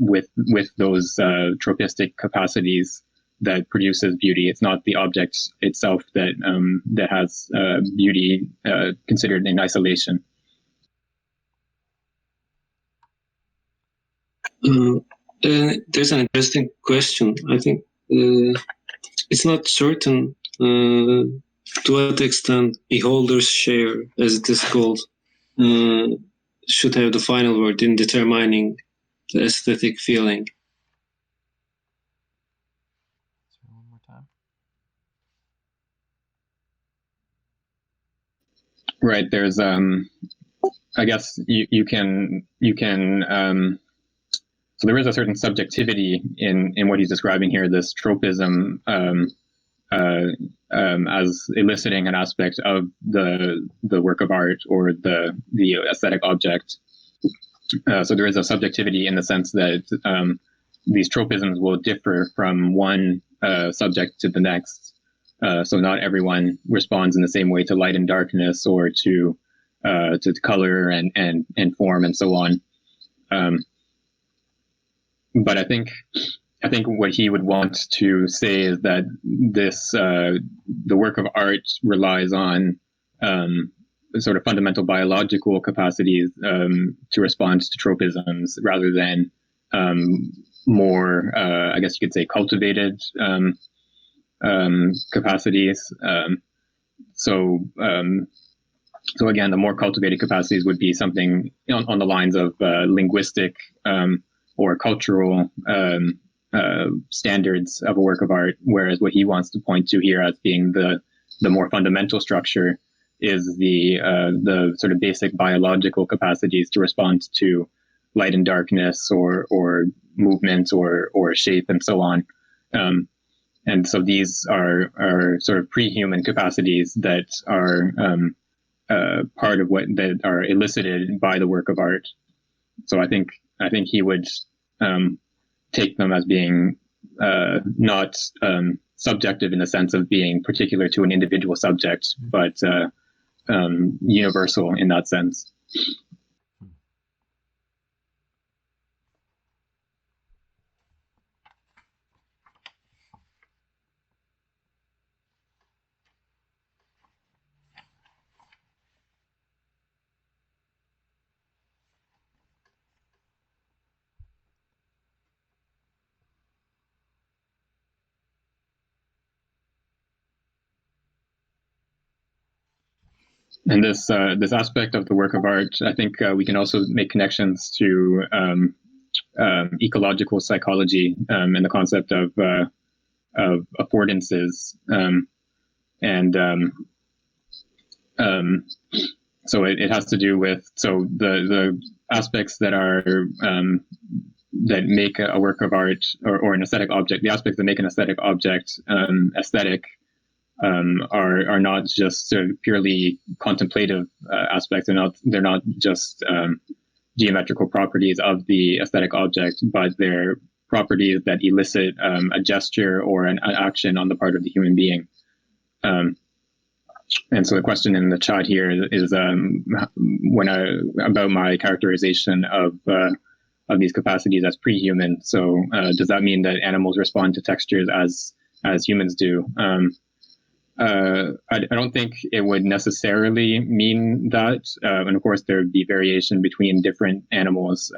with those tropistic capacities that produces beauty. It's not the object itself that has beauty considered in isolation. There's an interesting question. I think it's not certain to what extent beholder's share, as it is called, should have the final word in determining the aesthetic feeling. One more time. Right. There's I guess you can so there is a certain subjectivity in what he's describing here, this tropism, as eliciting an aspect of the work of art or the aesthetic object. So there is a subjectivity in the sense that these tropisms will differ from one subject to the next. So not everyone responds in the same way to light and darkness, or to color and form and so on. But I think what he would want to say is that this the work of art relies on sort of fundamental biological capacities to respond to tropisms, rather than more, I guess you could say, cultivated capacities. So again, the more cultivated capacities would be something on the lines of linguistic or cultural standards of a work of art, whereas what he wants to point to here as being the more fundamental structure is the sort of basic biological capacities to respond to light and darkness, or movement, or shape, and so on. And so these are sort of pre-human capacities that are part of what that are elicited by the work of art. So I think he would take them as being not subjective in the sense of being particular to an individual subject, but universal in that sense. And this aspect of the work of art, I think we can also make connections to ecological psychology and the concept of affordances, so it has to do with the aspects that are that make a work of art or an aesthetic object. The aspects that make an aesthetic object aesthetic are not just sort of purely contemplative aspects. They're not just geometrical properties of the aesthetic object, but they're properties that elicit a gesture or an action on the part of the human being. And so the question in the chat here is about my characterization of these capacities as pre-human. So does that mean that animals respond to textures as humans do? I don't think it would necessarily mean that. And of course, there would be variation between different animals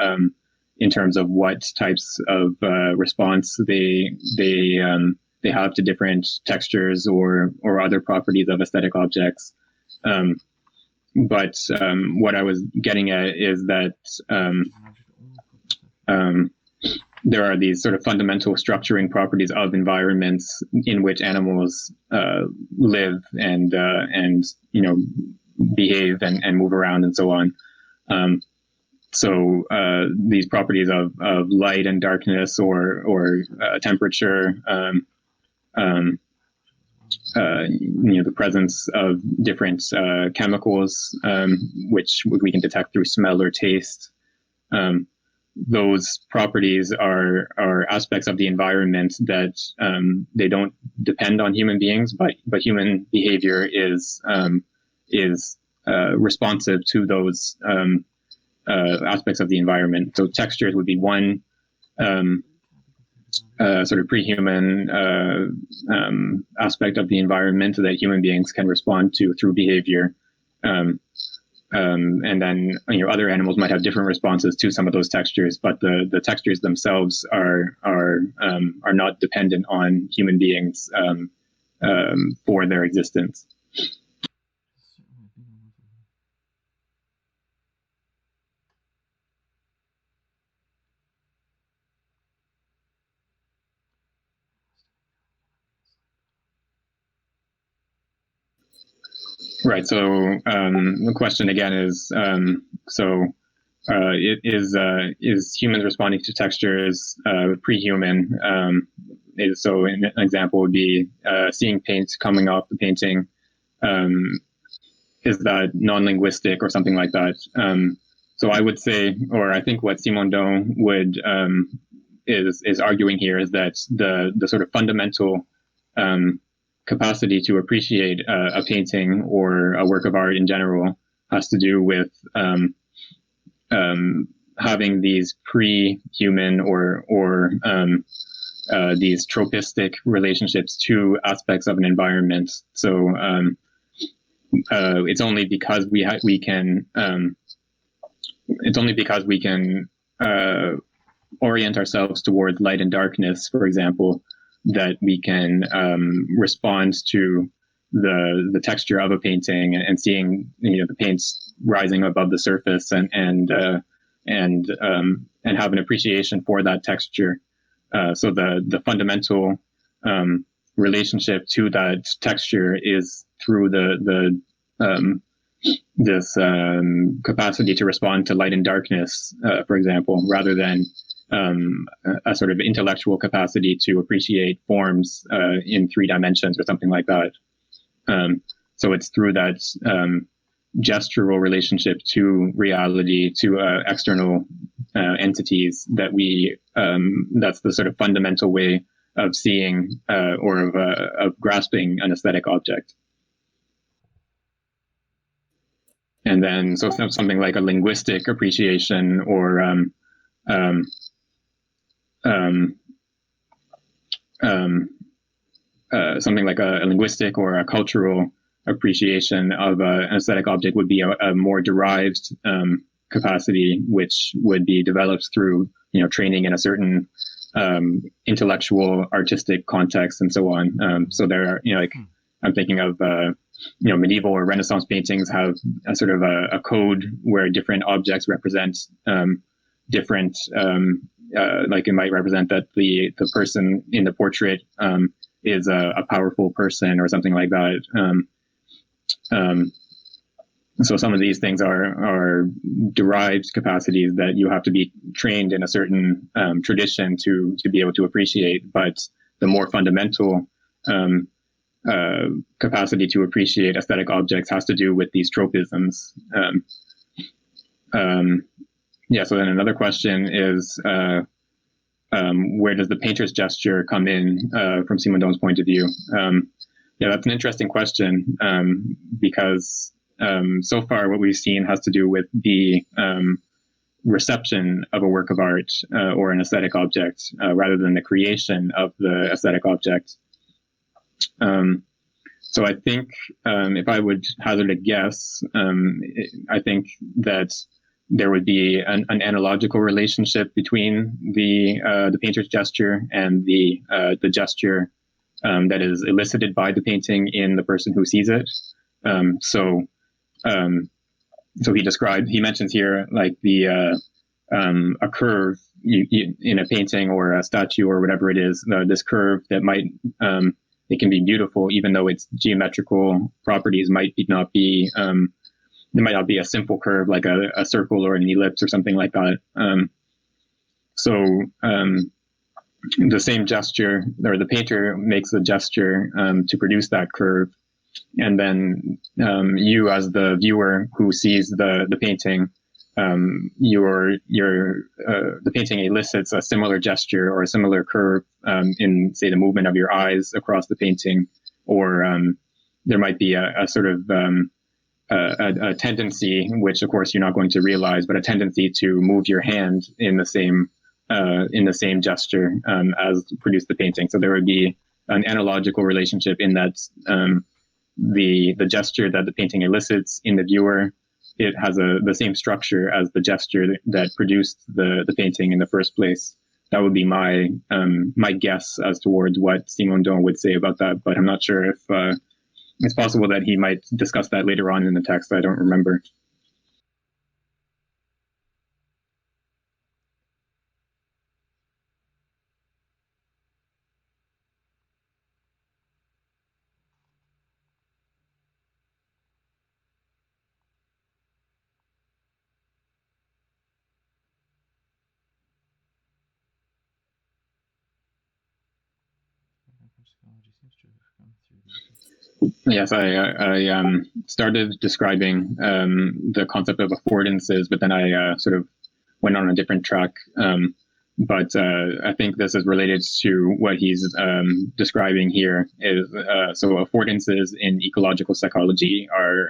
in terms of what types of response they have to different textures or other properties of aesthetic objects. But what I was getting at is that there are these sort of fundamental structuring properties of environments in which animals live and behave and move around and so on. So these properties of light and darkness or temperature, the presence of different chemicals, which we can detect through smell or taste. Those properties are aspects of the environment that they don't depend on human beings, but human behavior is responsive to those aspects of the environment. So textures would be one sort of pre-human aspect of the environment that human beings can respond to through behavior. And then other animals might have different responses to some of those textures, but the textures themselves are not dependent on human beings for their existence. Right. So the question again is, is humans responding to textures pre-human? So an example would be seeing paint coming off the painting. Is that non-linguistic or something like that? So I would say, or I think what Simondon would is arguing here is that the sort of fundamental capacity to appreciate a painting or a work of art in general has to do with having these pre-human or these tropistic relationships to aspects of an environment. So it's only because we can orient ourselves towards light and darkness, for example, that we can respond to the texture of a painting and seeing the paints rising above the surface and have an appreciation for that texture. So the fundamental relationship to that texture is through this capacity to respond to light and darkness, for example, rather than a sort of intellectual capacity to appreciate forms in 3 dimensions or something like that. So it's through that gestural relationship to reality, to external entities that that's the sort of fundamental way of seeing or of grasping an aesthetic object. And then so something like a linguistic appreciation or something like a linguistic or a cultural appreciation of an aesthetic object would be a more derived capacity, which would be developed through training in a certain intellectual, artistic context and so on. So there are I'm thinking of medieval or Renaissance paintings have a sort of a code where different objects represent different. Like it might represent that the person in the portrait is a powerful person or something like that. So some of these things are derived capacities that you have to be trained in a certain tradition to be able to appreciate. But the more fundamental capacity to appreciate aesthetic objects has to do with these tropisms. Yeah, so then another question is, where does the painter's gesture come in from Simondon's point of view? Yeah, that's an interesting question, because so far what we've seen has to do with the reception of a work of art or an aesthetic object rather than the creation of the aesthetic object. So I think if I would hazard a guess, I think that there would be an analogical relationship between the painter's gesture and the gesture that is elicited by the painting in the person who sees it. So he mentions here like a curve in a painting or a statue or whatever it is, this curve that might it can be beautiful even though its geometrical properties might not be it might not be a simple curve like a circle or an ellipse or something like that. The same gesture, or the painter makes the gesture to produce that curve, and then you as the viewer who sees the painting, the painting elicits a similar gesture or a similar curve in, say, the movement of your eyes across the painting, or there might be a sort of a tendency, which of course you're not going to realize, but a tendency to move your hand in the same gesture as to produce the painting. So there would be an analogical relationship in that the gesture that the painting elicits in the viewer, it has the same structure as the gesture that produced the painting in the first place. That would be my guess as towards what Simondon would say about that, but I'm not sure if it's possible that he might discuss that later on in the text. I don't remember. Yes, I started describing the concept of affordances, but then I sort of went on a different track. But I think this is related to what he's describing here. So affordances in ecological psychology are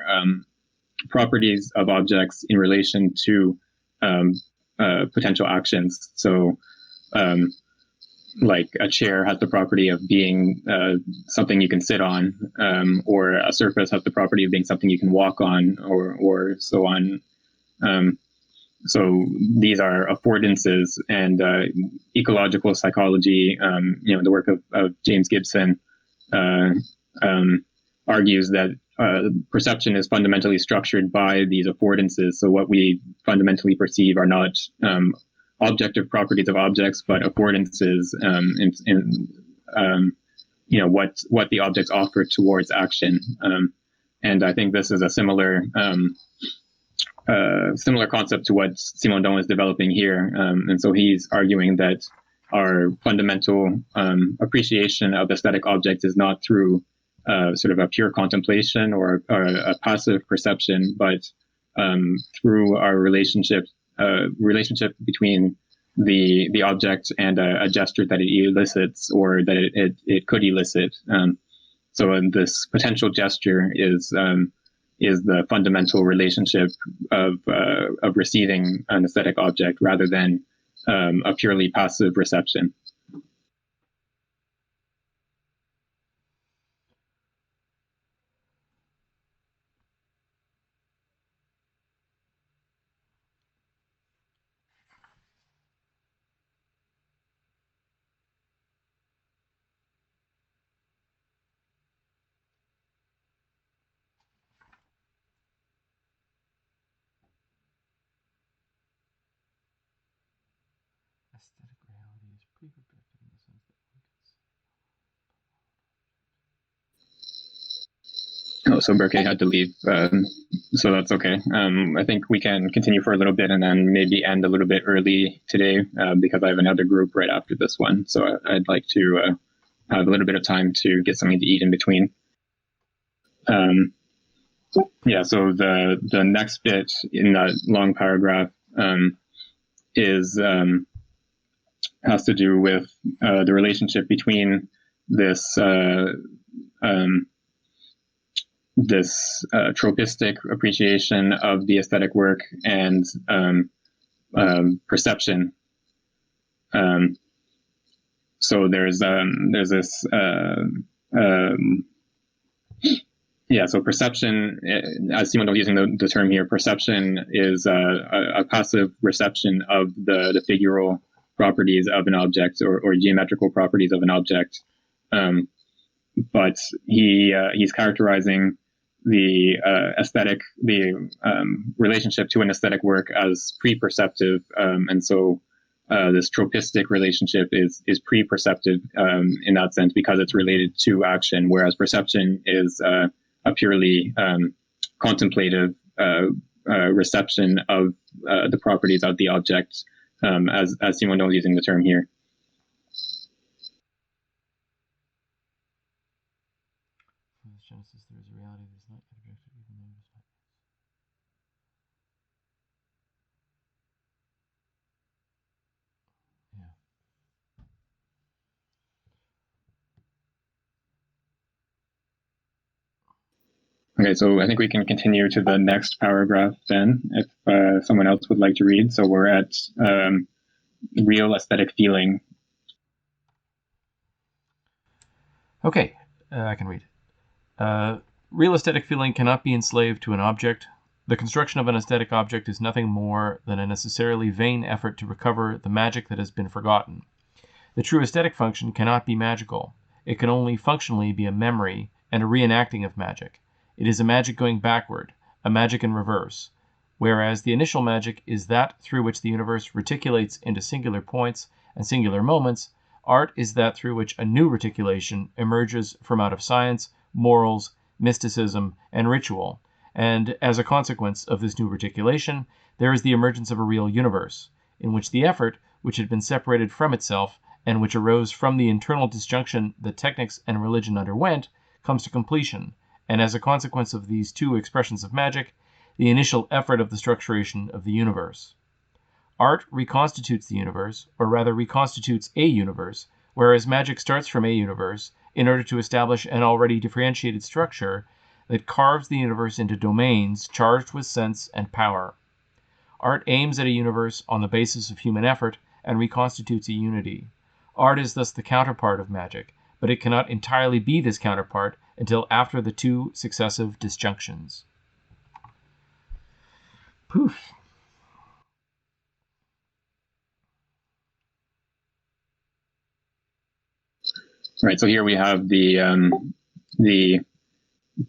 properties of objects in relation to potential actions. So like a chair has the property of being something you can sit on, or a surface has the property of being something you can walk on, or so on. So these are affordances, and ecological psychology, the work of James Gibson argues that perception is fundamentally structured by these affordances. So what we fundamentally perceive are not objective properties of objects, but affordances in what the objects offer towards action. And I think this is a similar concept to what Simondon is developing here. And so he's arguing that our fundamental appreciation of aesthetic objects is not through sort of a pure contemplation or a passive perception, but through our relationship between the object and a gesture that it elicits or that it could elicit. So this potential gesture is the fundamental relationship of receiving an aesthetic object rather than a purely passive reception. Aesthetic reality is pre-projected in the sense that one can see. Oh, so Berke had to leave, so that's okay. I think we can continue for a little bit and then maybe end a little bit early today because I have another group right after this one. So I'd like to have a little bit of time to get something to eat in between. Yeah, so the next bit in that long paragraph is has to do with the relationship between this this tropistic appreciation of the aesthetic work and perception. So there's this yeah, so perception, as Simondon using the term here, perception is a passive reception of the figural properties of an object or geometrical properties of an object. But he's characterizing the aesthetic, the relationship to an aesthetic work as pre-perceptive, and so this tropistic relationship is pre-perceptive in that sense because it's related to action, whereas perception is a purely contemplative reception of the properties of the object, as Simondon is using the term here. Genesis, there is a reality that is not objective, even though it is not. Yeah. Okay, so I think we can continue to the next paragraph then, if someone else would like to read. So we're at real aesthetic feeling. Okay, I can read. Real aesthetic feeling cannot be enslaved to an object. The construction of an aesthetic object is nothing more than a necessarily vain effort to recover the magic that has been forgotten. The true aesthetic function cannot be magical. It can only functionally be a memory and a reenacting of magic. It is a magic going backward, a magic in reverse, whereas the initial magic is that through which the universe reticulates into singular points and singular moments. Art is that through which a new reticulation emerges from out of science, morals, mysticism, and ritual, and as a consequence of this new reticulation, there is the emergence of a real universe, in which the effort, which had been separated from itself, and which arose from the internal disjunction that technics and religion underwent, comes to completion, and as a consequence of these two expressions of magic, the initial effort of the structuration of the universe. Art reconstitutes the universe, or rather reconstitutes a universe, whereas magic starts from a universe in order to establish an already differentiated structure that carves the universe into domains charged with sense and power. Art aims at a universe on the basis of human effort and reconstitutes a unity. Art is thus the counterpart of magic, but it cannot entirely be this counterpart until after the two successive disjunctions. Poof. Right. So here we have the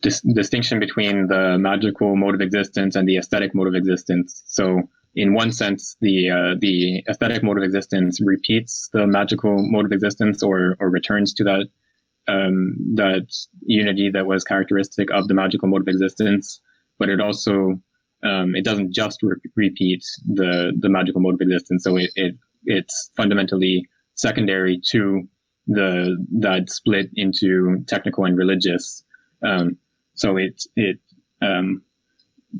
distinction between the magical mode of existence and the aesthetic mode of existence. So in one sense, the aesthetic mode of existence repeats the magical mode of existence or returns to that that unity that was characteristic of the magical mode of existence, but it also it doesn't just repeat the magical mode of existence. So it's fundamentally secondary to that split into technical and religious. So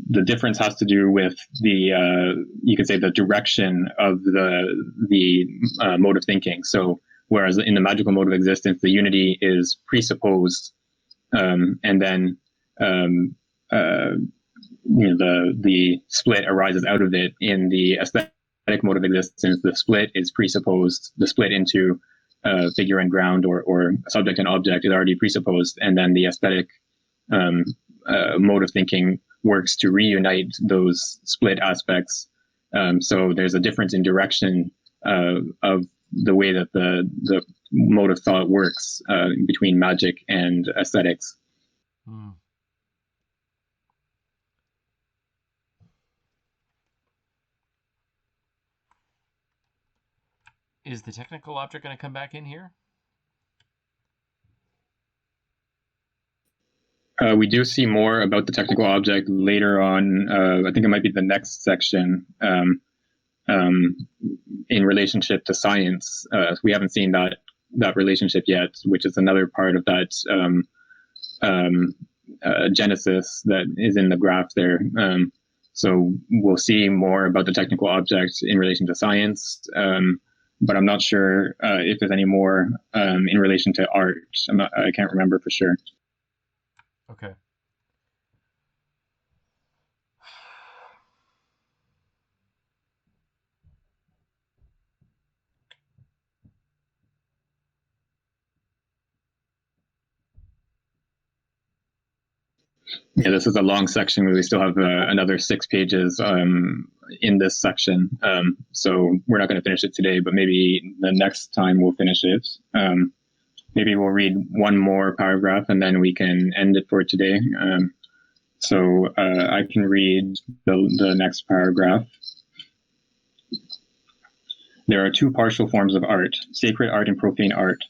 the difference has to do with the you could say the direction of the mode of thinking. So whereas in the magical mode of existence, the unity is presupposed, and then the split arises out of it. In the aesthetic mode of existence, the split is presupposed. The split into figure and ground or subject and object is already presupposed, and then the aesthetic mode of thinking works to reunite those split aspects. So there's a difference in direction of the way that the mode of thought works between magic and aesthetics. Is the technical object going to come back in here? We do see more about the technical object later on. I think it might be the next section in relationship to science. We haven't seen that relationship yet, which is another part of that genesis that is in the graph there. So we'll see more about the technical object in relation to science, but I'm not sure if there's any more in relation to art. I can't remember for sure. Okay. Yeah, this is a long section where we still have another 6 pages in this section. So we're not going to finish it today, but maybe the next time we'll finish it. Maybe we'll read one more paragraph and then we can end it for today. So I can read the next paragraph. There are 2 partial forms of art, sacred art and profane art.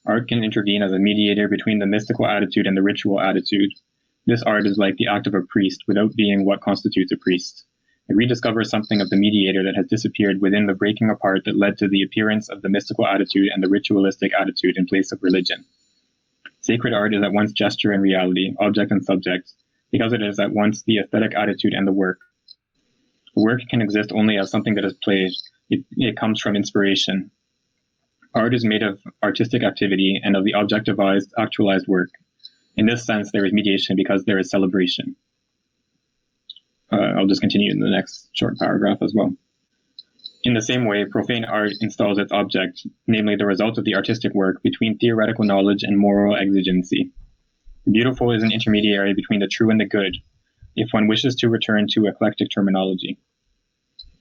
Art can intervene as a mediator between the mystical attitude and the ritual attitude. This art is like the act of a priest without being what constitutes a priest. It rediscovers something of the mediator that has disappeared within the breaking apart that led to the appearance of the mystical attitude and the ritualistic attitude in place of religion. Sacred art is at once gesture and reality, object and subject, because it is at once the aesthetic attitude and the work. The work can exist only as something that is played. It comes from inspiration. Art is made of artistic activity and of the objectivized, actualized work. In this sense, there is mediation because there is celebration. I'll just continue in the next short paragraph as well. In the same way, profane art installs its object, namely the result of the artistic work, between theoretical knowledge and moral exigency. The beautiful is an intermediary between the true and the good, if one wishes to return to eclectic terminology.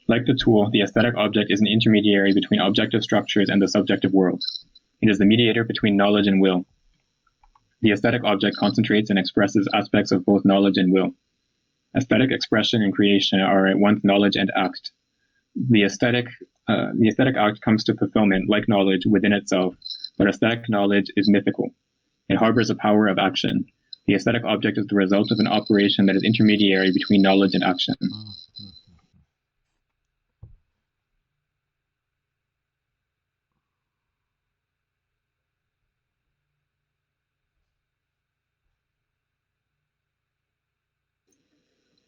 Like the tool, the aesthetic object is an intermediary between objective structures and the subjective world. It is the mediator between knowledge and will. The aesthetic object concentrates and expresses aspects of both knowledge and will. Aesthetic expression and creation are at once knowledge and act. The aesthetic act comes to fulfillment, like knowledge, within itself, but aesthetic knowledge is mythical. It harbors a power of action. The aesthetic object is the result of an operation that is intermediary between knowledge and action.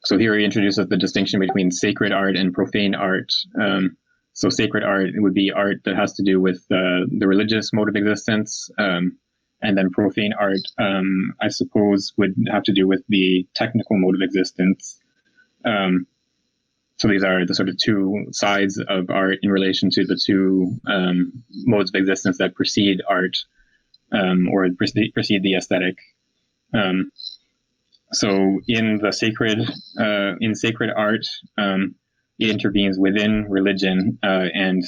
So here he introduces the distinction between sacred art and profane art. So sacred art would be art that has to do with the religious mode of existence, and then profane art, I suppose, would have to do with the technical mode of existence. So these are the sort of 2 sides of art in relation to the 2 modes of existence that precede art, or precede the aesthetic. So in sacred art, it intervenes within religion, and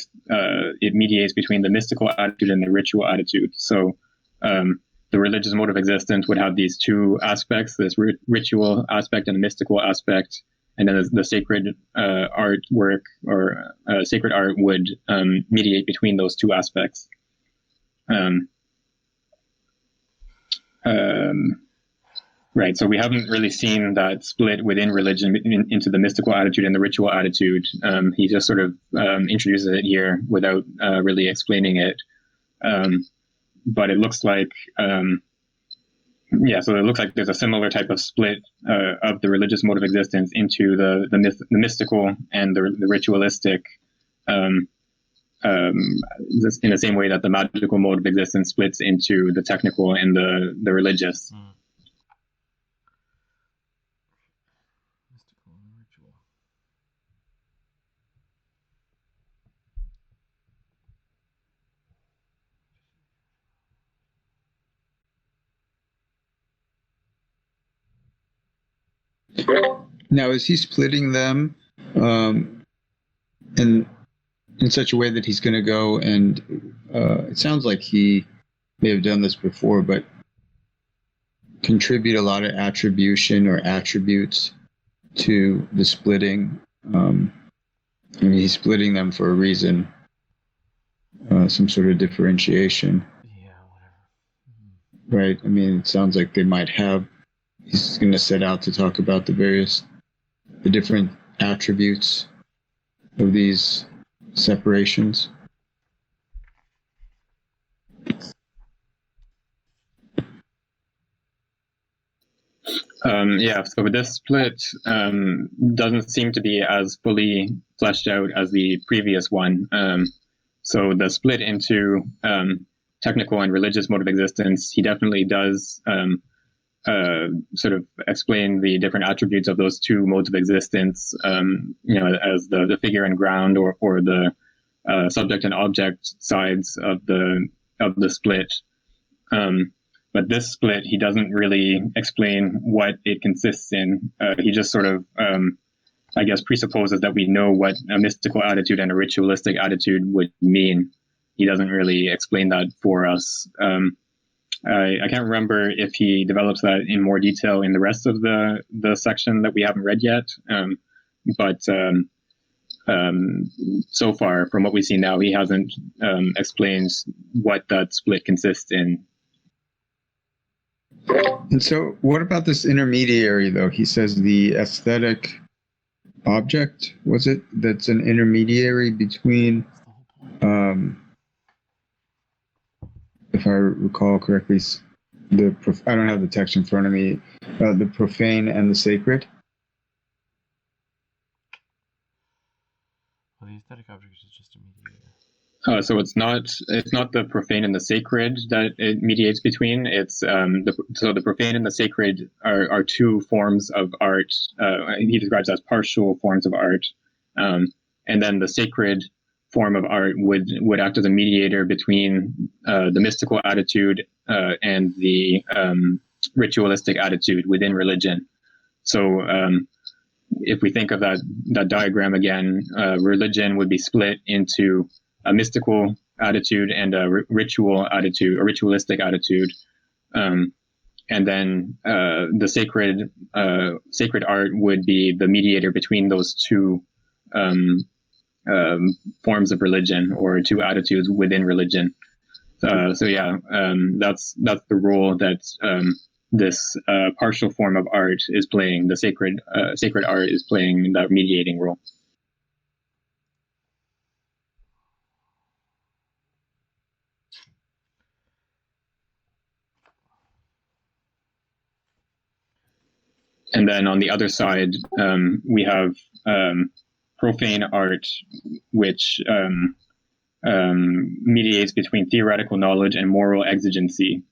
it mediates between the mystical attitude and the ritual attitude. So the religious mode of existence would have these 2 aspects, this ritual aspect and the mystical aspect, and then the sacred artwork or sacred art would mediate between those 2 aspects. Right, so we haven't really seen that split within religion into the mystical attitude and the ritual attitude. He just sort of introduces it here without really explaining it. But it looks like, so it looks like there's a similar type of split of the religious mode of existence into the mystical and the ritualistic, in the same way that the magical mode of existence splits into the technical and the religious. Now, is he splitting them in such a way that he's going to go and it sounds like he may have done this before, but contribute a lot of attribution or attributes to the splitting? He's splitting them for a reason, some sort of differentiation. Yeah, whatever. Right? It sounds like they might have. He's going to set out to talk about the different attributes of these separations. Yeah, so this split doesn't seem to be as fully fleshed out as the previous one. So the split into technical and religious mode of existence, he definitely does sort of explain the different attributes of those two modes of existence, as the figure and ground, or the subject and object sides of the split. But this split, he doesn't really explain what it consists in. He just sort of, I guess, presupposes that we know what a mystical attitude and a ritualistic attitude would mean. He doesn't really explain that for us. I can't remember if he develops that in more detail in the rest of the section that we haven't read yet. But so far, from what we see now, he hasn't explained what that split consists in. And so, what about this intermediary, though? He says the aesthetic object, was it? That's an intermediary between, if I recall correctly, I don't have the text in front of me, the profane and the sacred. Well, the aesthetic object is just a mediator. So it's not the profane and the sacred that it mediates between. It's the profane and the sacred are two forms of art. He describes as partial forms of art, and then the sacred form of art would act as a mediator between the mystical attitude and the ritualistic attitude within religion. So if we think of that diagram again, religion would be split into a mystical attitude and a ritual attitude, a ritualistic attitude, and then the sacred art would be the mediator between those two forms of religion, or two attitudes within religion. So yeah, that's the role that this partial form of art is playing. The sacred art is playing that mediating role. And then on the other side, we have profane art, which mediates between theoretical knowledge and moral exigency.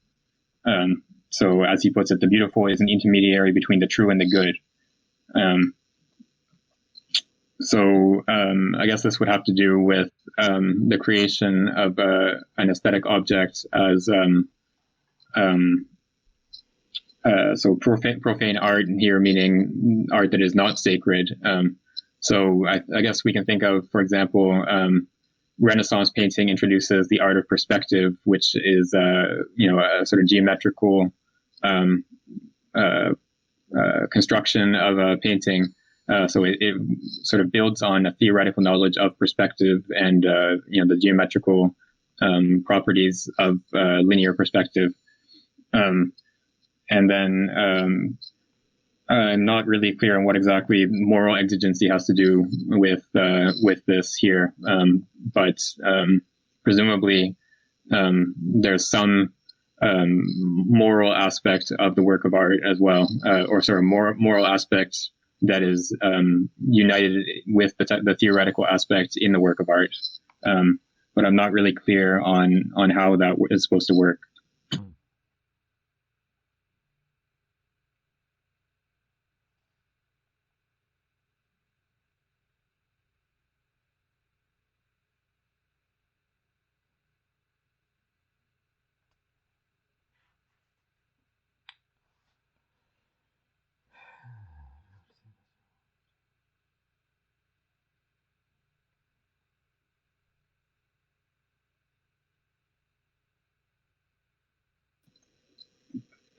So, as he puts it, the beautiful is an intermediary between the true and the good. I guess this would have to do with the creation of an aesthetic object as so profane art here, meaning art that is not sacred. So I guess we can think of, for example, Renaissance painting introduces the art of perspective, which is a sort of geometrical construction of a painting. So it sort of builds on a theoretical knowledge of perspective and the geometrical properties of linear perspective. And then I'm not really clear on what exactly moral exigency has to do with this here, but presumably there's some moral aspect of the work of art as well, or sort of moral aspect that is united with the theoretical aspect in the work of art. But I'm not really clear on how that is supposed to work.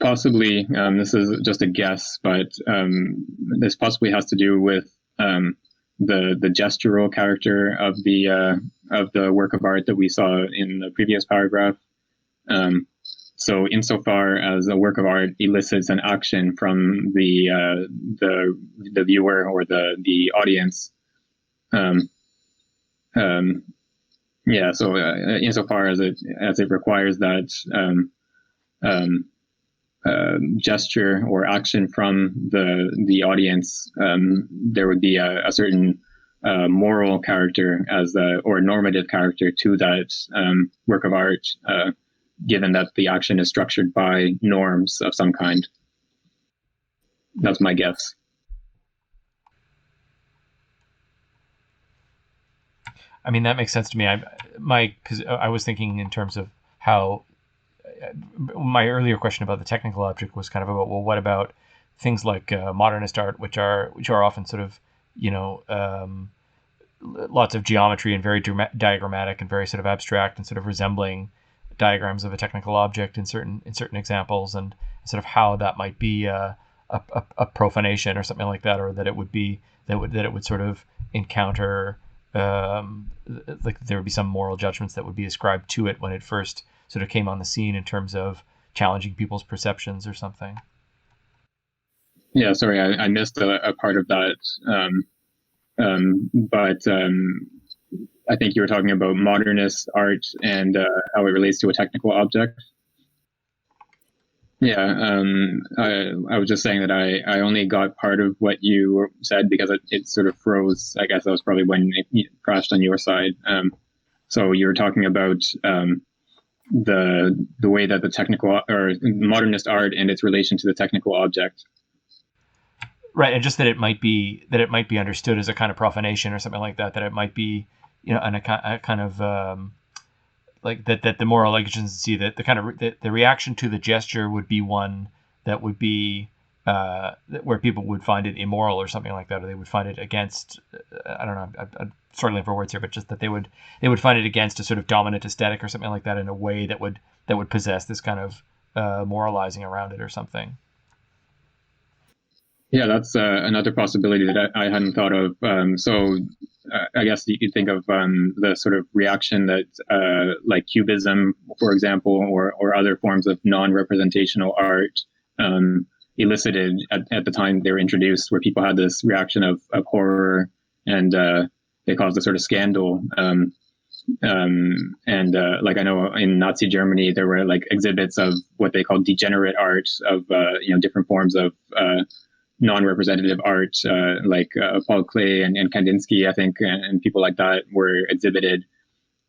Possibly, this is just a guess, but this possibly has to do with the gestural character of the work of art that we saw in the previous paragraph. So, insofar as a work of art elicits an action from the viewer or the audience, yeah. So, insofar as it requires that. gesture or action from the audience, there would be a certain moral character or normative character to that work of art, given that the action is structured by norms of some kind. That's my guess. I mean, that makes sense to me. Because I was thinking in terms of how my earlier question about the technical object was kind of about, well, what about things like modernist art, which are often sort of, lots of geometry and very diagrammatic and very sort of abstract and sort of resembling diagrams of a technical object in certain examples, and sort of how that might be a profanation or something like that, or that it would be that it would sort of encounter like there would be some moral judgments that would be ascribed to it when it first sort of came on the scene in terms of challenging people's perceptions or something. Yeah, sorry, I missed a part of that. But I think you were talking about modernist art and how it relates to a technical object. Yeah, I was just saying that I only got part of what you said because it sort of froze. I guess that was probably when it crashed on your side. So you were talking about the way that the technical or modernist art and its relation to the technical object. Right, and just that it might be understood as a kind of profanation or something like that. That it might be, a kind of like that the moral agency, that the kind of the reaction to the gesture would be one that would be where people would find it immoral or something like that, or they would find it against. I don't know. I'm struggling for words here, but just that they would find it against a sort of dominant aesthetic or something like that in a way that would possess this kind of moralizing around it or something. Yeah, that's another possibility that I hadn't thought of. So I guess you could think of the sort of reaction that like Cubism, for example, or other forms of non-representational art elicited at the time they were introduced, where people had this reaction of horror, and they caused a sort of scandal. Like I know in Nazi Germany, there were like exhibits of what they called degenerate art of different forms of non-representative art, like Paul Klee and Kandinsky, I think, and people like that were exhibited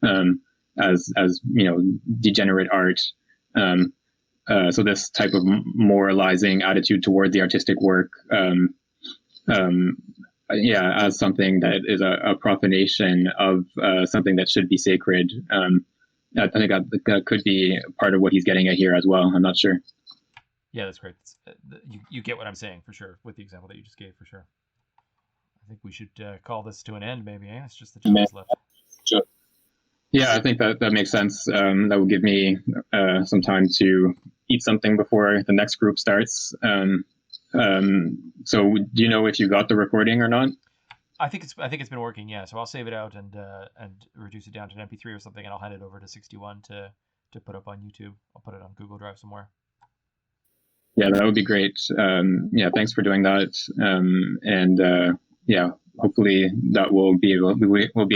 as degenerate art. So this type of moralizing attitude toward the artistic work, as something that is a profanation of something that should be sacred. I think that could be part of what he's getting at here as well. I'm not sure. Yeah, that's great. You get what I'm saying for sure with the example that you just gave, for sure. I think we should call this to an end, maybe. Eh? It's just the time is left. Sure. Yeah, I think that makes sense. That will give me some time to eat something before the next group starts. So, do you know if you got the recording or not? I think it's been working. Yeah, so I'll save it out and reduce it down to an MP3 or something, and I'll hand it over to 61 to put up on YouTube. I'll put it on Google Drive somewhere. Yeah, that would be great. Thanks for doing that. Hopefully that we'll be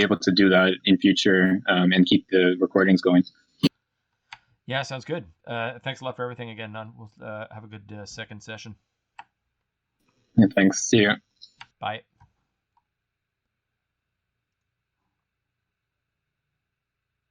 able to do that in future and keep the recordings going. Yeah, sounds good. Thanks a lot for everything again, Nun. We'll have a good second session. Yeah, thanks. See you. Bye.